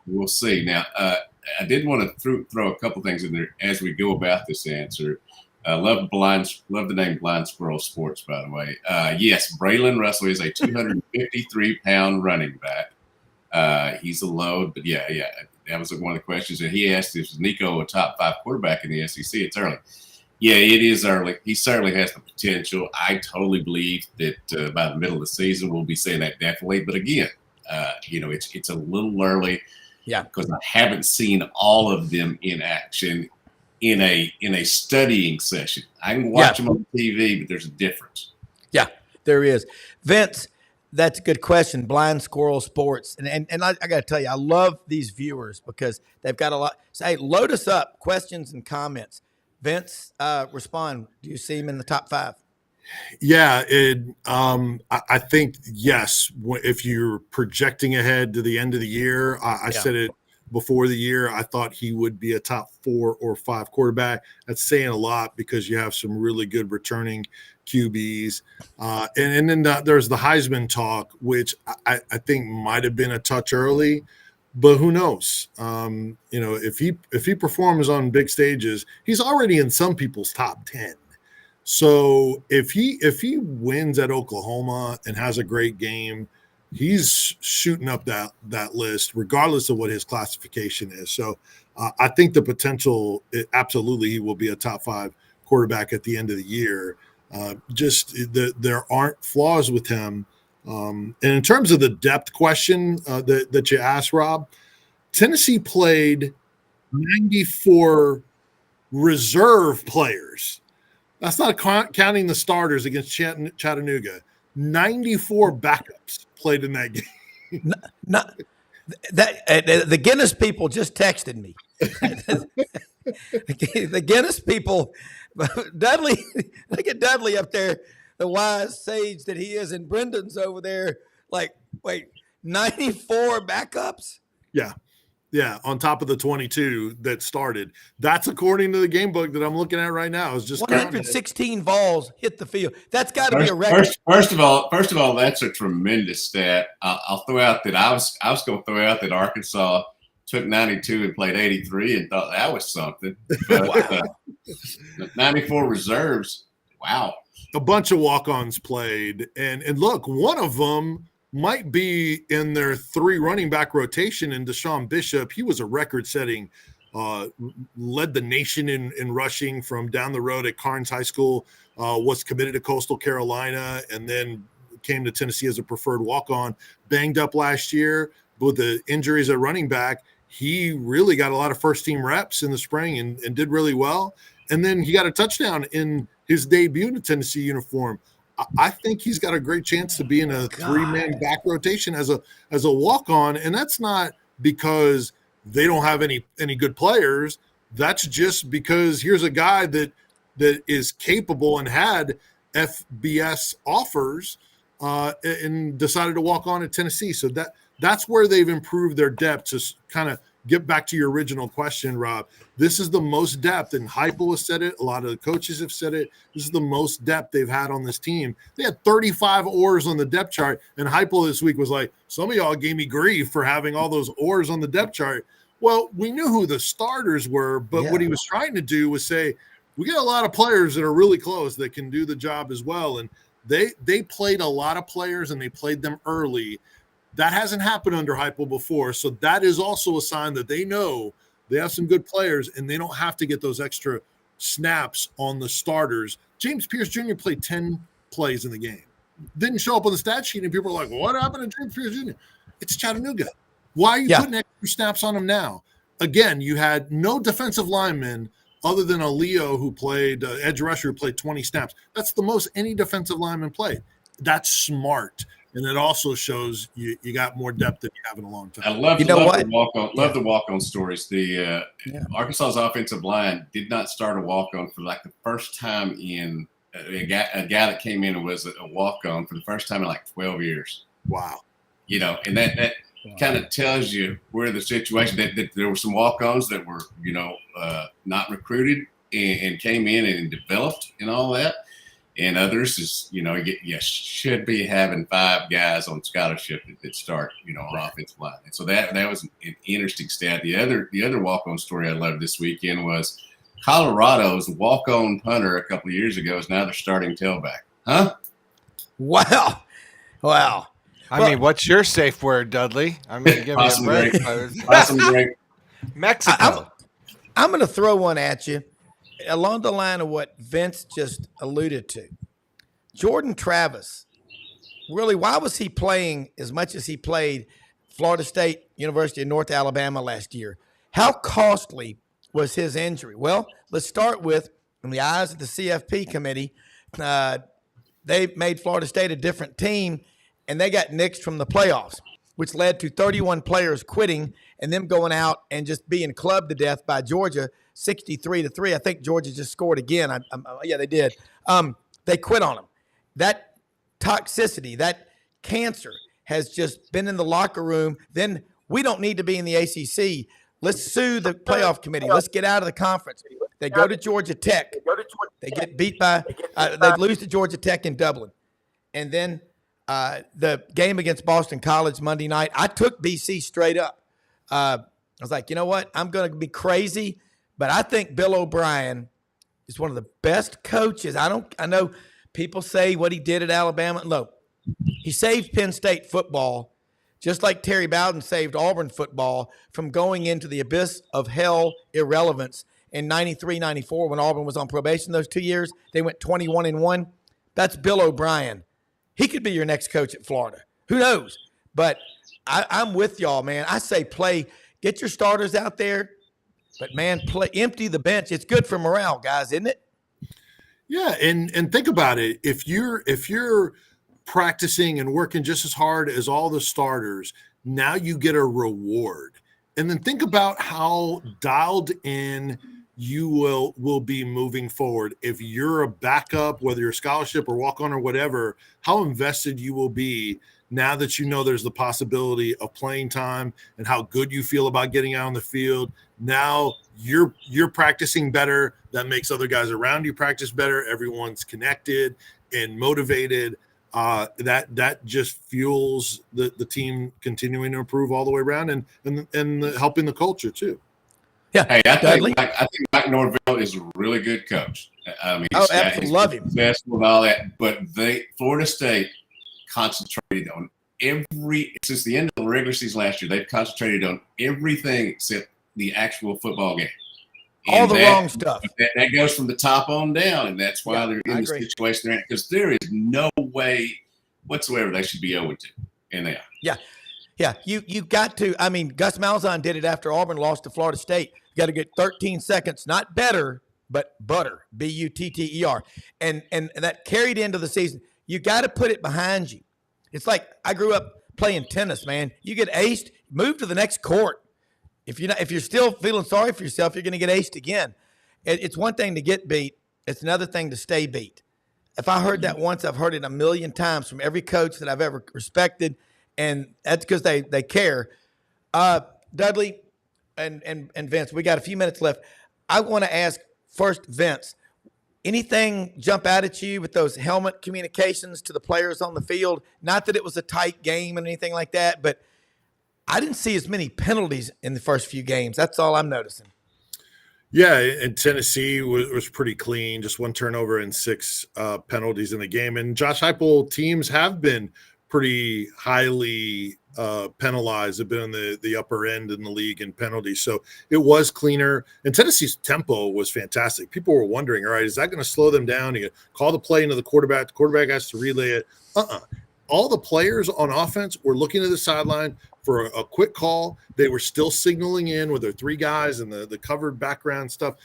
we'll see. Now, I did want to throw a couple things in there as we go about this answer. Love the name Blind Squirrel Sports, by the way. Yes, Braylon Russell is a 253-pound running back. He's a load, but yeah. That was one of the questions that he asked. Is Nico a top 5 quarterback in the SEC? It's early. Yeah, it is early. He certainly has the potential. I totally believe that by the middle of the season, we'll be saying that definitely. But again, it's a little early. Yeah, because I haven't seen all of them in action in a studying session. I can watch them on TV, but there's a difference. Yeah, there is. Vince, that's a good question. Blind Squirrel Sports. And I got to tell you, I love these viewers because they've got a lot. So, hey, load us up, questions and comments. Vince, respond. Do you see him in the top 5? Yeah, I think, yes, if you're projecting ahead to the end of the year, I said it before the year, I thought he would be a top 4 or 5 quarterback. That's saying a lot because you have some really good returning QBs. And then there's the Heisman talk, which I think might have been a touch early, but who knows? If he performs on big stages, he's already in some people's top 10. So if he wins at Oklahoma and has a great game, he's shooting up that list, regardless of what his classification is. So I think the potential, absolutely, he will be a top 5 quarterback at the end of the year. There aren't flaws with him. And in terms of the depth question that you asked, Rob, Tennessee played 94 reserve players. That's not counting the starters against Chattanooga. 94 backups played in that game. The Guinness people just texted me. The Guinness people, Dudley, look at Dudley up there, the wise sage that he is, and Brendan's over there. Like, wait, 94 backups? Yeah, on top of the 22 that started. That's according to the game book that I'm looking at right now. It's just 116 balls hit the field. That's got to be a record. First of all, that's a tremendous stat. I'll throw out that I was going to throw out that Arkansas took 92 and played 83 and thought that was something. But, 94 reserves. Wow. A bunch of walk-ons played, and look, one of them might be in their 3 running back rotation in Deshaun Bishop. He was a record-setting, led the nation in rushing from down the road at Carnes High School, was committed to Coastal Carolina, and then came to Tennessee as a preferred walk-on. Banged up last year with the injuries at running back. He really got a lot of first-team reps in the spring and did really well. And then he got a touchdown in his debut in a Tennessee uniform. I think he's got a great chance to be in a three-man back rotation as a walk-on, and that's not because they don't have any good players. That's just because here's a guy that is capable and had FBS offers and decided to walk on at Tennessee. So that's where they've improved their depth. To kind of get back to your original question, Rob, this is the most depth, and Heupel has said it. A lot of the coaches have said it. This is the most depth they've had on this team. They had 35 oars on the depth chart, and Heupel this week was like, some of y'all gave me grief for having all those oars on the depth chart. Well, we knew who the starters were, but what he was trying to do was say, we got a lot of players that are really close that can do the job as well. And they played a lot of players, and they played them early. That hasn't happened under Heupel before. So that is also a sign that they know they have some good players, and they don't have to get those extra snaps on the starters. James Pierce Jr. played 10 plays in the game. Didn't show up on the stat sheet, and people are like, well, what happened to James Pierce Jr.? It's Chattanooga. Why are you putting extra snaps on him now? Again, you had no defensive linemen other than a Leo who played, edge rusher who played 20 snaps. That's the most any defensive lineman played. That's smart. And it also shows you got more depth than you have in a long time. I love the walk-on stories. The Arkansas's offensive line did not start a walk-on for like the first time in a guy that came in and was a walk-on for the first time in like 12 years. Wow. And that kind of tells you where the situation that there were some walk-ons that were, not recruited and came in and developed and all that. And others is, you should be having 5 guys on scholarship that start, on offensive line. And so that was an interesting stat. The other walk-on story I loved this weekend was Colorado's walk-on punter a couple of years ago is now their starting tailback. Huh? Wow. I mean, what's your safe word, Dudley? I mean, give me a break. Awesome break. Mexico. I'm going to throw one at you along the line of what Vince just alluded to. Jordan Travis, really, why was he playing as much as he played Florida State, University of North Alabama last year? How costly was his injury? Well, let's start with, in the eyes of the CFP committee, they made Florida State a different team, and they got nixed from the playoffs, which led to 31 players quitting and them going out and just being clubbed to death by Georgia, 63-3. I think Georgia just scored again. Yeah, they did. They quit on them. That toxicity, that cancer has just been in the locker room. Then we don't need to be in the ACC. Let's sue the playoff committee. Let's get out of the conference. They go to Georgia Tech. They get beat by they lose to Georgia Tech in Dublin. And then the game against Boston College Monday night, I took BC straight up. I was like, you know what? I'm going to be crazy, but I think Bill O'Brien is one of the best coaches. I know people say what he did at Alabama. No, he saved Penn State football, just like Terry Bowden saved Auburn football from going into the abyss of hell irrelevance in 93, 94 when Auburn was on probation those 2 years. They went 21-1. That's Bill O'Brien. He could be your next coach at Florida. Who knows? But I'm with y'all, man. I say get your starters out there, but, man, empty the bench. It's good for morale, guys, isn't it? Yeah, and think about it. If you're practicing and working just as hard as all the starters, now you get a reward. And then think about how dialed in you will be moving forward. If you're a backup, whether you're a scholarship or walk-on or whatever, how invested you will be now that you know there's the possibility of playing time and how good you feel about getting out on the field. Now you're practicing better. That makes other guys around you practice better. Everyone's connected and motivated. That just fuels the team continuing to improve all the way around and helping the culture too. Yeah. Hey, I think Mike Norvell is a really good coach. I mean, absolutely love him. Successful and all that, but Florida State concentrated on since the end of the regular season last year. They've concentrated on everything except the actual football game. All the wrong stuff. That goes from the top on down, and that's why they're in the situation they're in. Because there is no way whatsoever they should be 0-2, and they are. Yeah. You got to. I mean, Gus Malzahn did it after Auburn lost to Florida State. You got to get 13 seconds, not better, but butter, Butter, and that carried into the season. You got to put it behind you. It's like I grew up playing tennis, man. You get aced, move to the next court. If you're still feeling sorry for yourself, you're going to get aced again. It's one thing to get beat. It's another thing to stay beat. If I heard that once, I've heard it a million times from every coach that I've ever respected, and that's because they care. Dudley and Vince, we got a few minutes left. I want to ask first, Vince, anything jump out at you with those helmet communications to the players on the field? Not that it was a tight game and anything like that, but I didn't see as many penalties in the first few games. That's all I'm noticing. Yeah, and Tennessee was pretty clean, just 1 turnover and 6 penalties in the game. And Josh Heupel teams have been pretty highly penalized, have been in the upper end in the league in penalties. So it was cleaner. And Tennessee's tempo was fantastic. People were wondering, all right, is that going to slow them down? You call the play into the quarterback. The quarterback has to relay it. All the players on offense were looking to the sideline for a quick call. They were still signaling in with their 3 guys and the covered background stuff.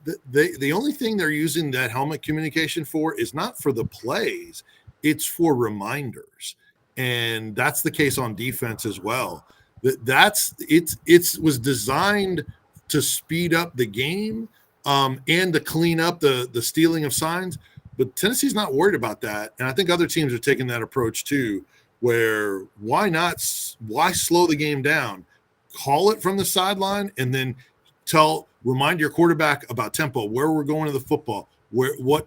The only thing they're using that helmet communication for is not for the plays. It's for reminders. And that's the case on defense as well. It was designed to speed up the game and to clean up the stealing of signs. But Tennessee's not worried about that. And I think other teams are taking that approach too, where why slow the game down? Call it from the sideline and then remind your quarterback about tempo, where we're going to the football, what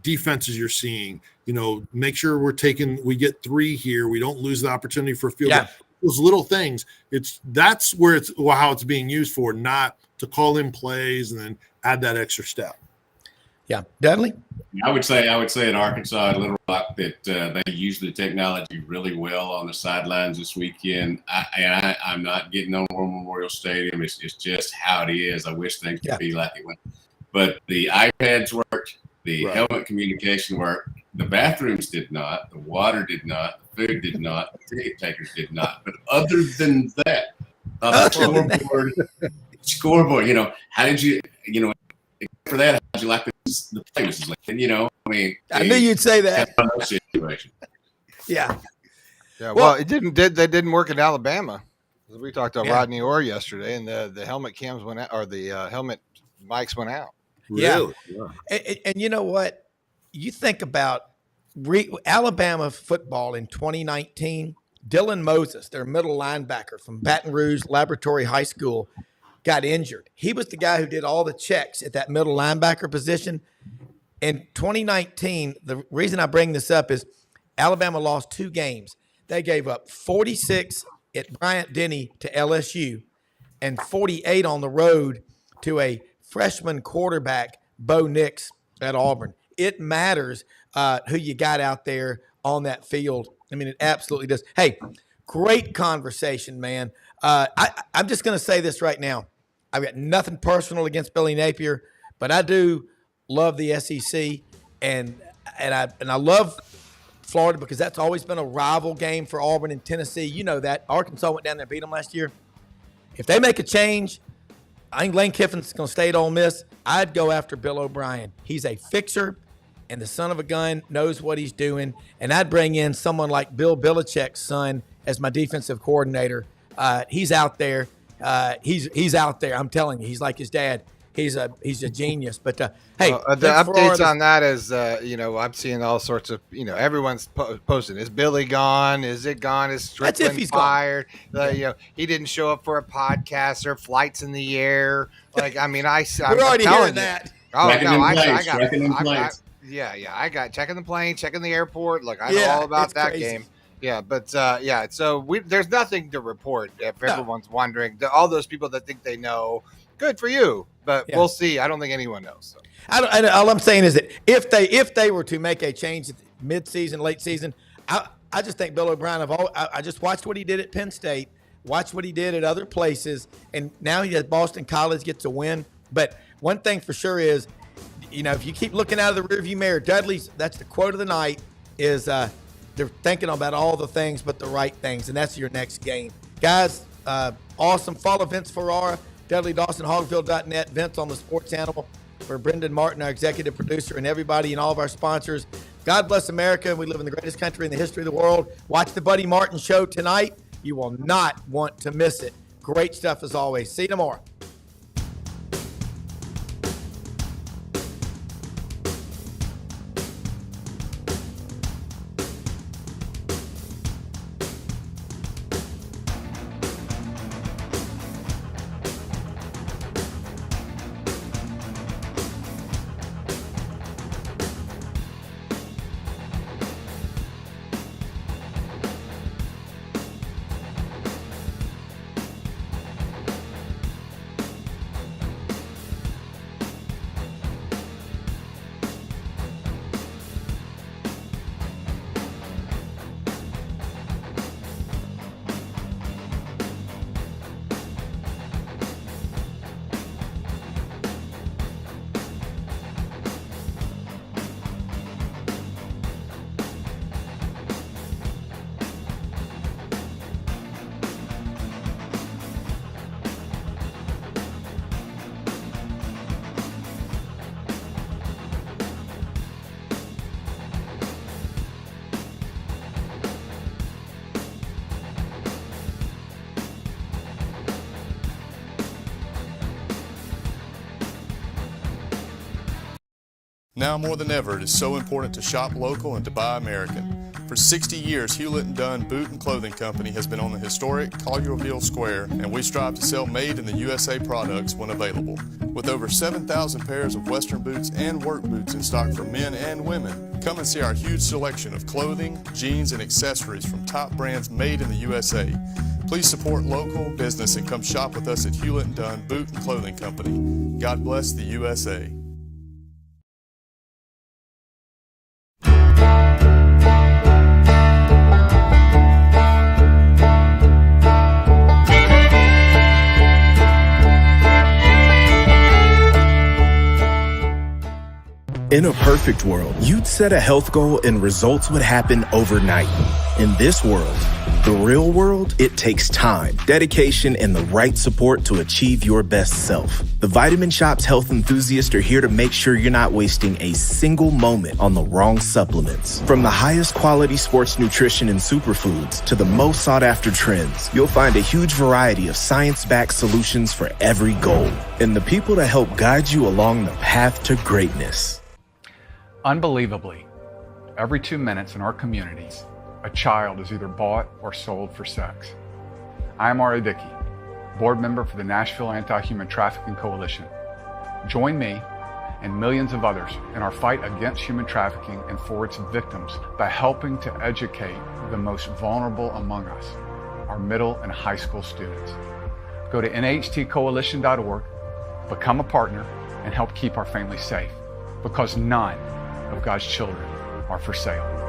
defenses you're seeing, make sure we get 3 here. We don't lose the opportunity for a field goal. Those little things. That's how it's being used for, not to call in plays and then add that extra step. Yeah. Dudley? I would say in Arkansas and Little Rock that they use the technology really well on the sidelines this weekend. I'm not getting on War Memorial Stadium. It's just how it is. I wish things could be like it went. But the iPads worked. The helmet communication worked. The bathrooms did not. The water did not. The food did not. The ticket takers did not. But other than that, scoreboard, how did you, for that, how did you like the play, Mrs. Lincoln? I knew you'd say that. Yeah. Yeah. Well, they didn't work in Alabama. We talked to Rodney Orr yesterday, and the helmet cams went out, or the helmet mics went out. Really? Yeah. And you know what? You think about Alabama football in 2019, Dylan Moses, their middle linebacker from Baton Rouge Laboratory High School, got injured. He was the guy who did all the checks at that middle linebacker position. In 2019, the reason I bring this up is Alabama lost 2 games. They gave up 46 at Bryant-Denny to LSU and 48 on the road to a freshman quarterback, Bo Nix, at Auburn. It matters who you got out there on that field. I mean, it absolutely does. Hey, great conversation, man. I'm just going to say this right now. I've got nothing personal against Billy Napier, but I do love the SEC, and I love Florida because that's always been a rival game for Auburn and Tennessee. You know that. Arkansas went down there and beat them last year. If they make a change, I think Lane Kiffin's going to stay at Ole Miss. I'd go after Bill O'Brien. He's a fixer, and the son of a gun knows what he's doing. And I'd bring in someone like Bill Belichick's son as my defensive coordinator. He's out there. He's out there. I'm telling you, he's like his dad. He's a genius. But hey, the updates on that is I'm seeing all sorts of everyone's posting. Is Billy gone? Is it gone? Is Strickland fired? He didn't show up for a podcast or flights in the air. Like I'm already hearing that. Oh no, I got checking the plane, checking the airport. Look, I know all about that crazy game. Yeah, but so there's nothing to report if everyone's wondering. All those people that think they know, good for you. But we'll see. I don't think anyone knows. So. All I'm saying is that if they were to make a change mid-season, late season, I just think Bill O'Brien. I just watched what he did at Penn State, watched what he did at other places, and now he at Boston College gets a win. But one thing for sure is, if you keep looking out of the rearview mirror, that's the quote of the night is they're thinking about all the things but the right things, and that's your next game. Guys, awesome. Follow Vince Ferrara, Dudley Dawson, Hogville.net, Vince on the Sports Animal. For Brendan Martin, our executive producer, and everybody and all of our sponsors, God bless America. We live in the greatest country in the history of the world. Watch the Buddy Martin Show tonight. You will not want to miss it. Great stuff as always. See you tomorrow. Now more than ever, it is so important to shop local and to buy American. For 60 years, Hewlett & Dunn Boot and Clothing Company has been on the historic Collierville Square, and we strive to sell made in the USA products when available. With over 7,000 pairs of Western boots and work boots in stock for men and women, come and see our huge selection of clothing, jeans, and accessories from top brands made in the USA. Please support local business and come shop with us at Hewlett & Dunn Boot and Clothing Company. God bless the USA. In a perfect world, you'd set a health goal and results would happen overnight. In this world, the real world, it takes time, dedication, and the right support to achieve your best self. The Vitamin Shop's health enthusiasts are here to make sure you're not wasting a single moment on the wrong supplements. From the highest quality sports nutrition and superfoods to the most sought after trends, you'll find a huge variety of science-backed solutions for every goal. And the people to help guide you along the path to greatness. Unbelievably, every 2 minutes in our communities, a child is either bought or sold for sex. I am Ari Dickey, board member for the Nashville Anti-Human Trafficking Coalition. Join me and millions of others in our fight against human trafficking and for its victims by helping to educate the most vulnerable among us, our middle and high school students. Go to nhtcoalition.org, become a partner, and help keep our families safe, because none of God's children are for sale.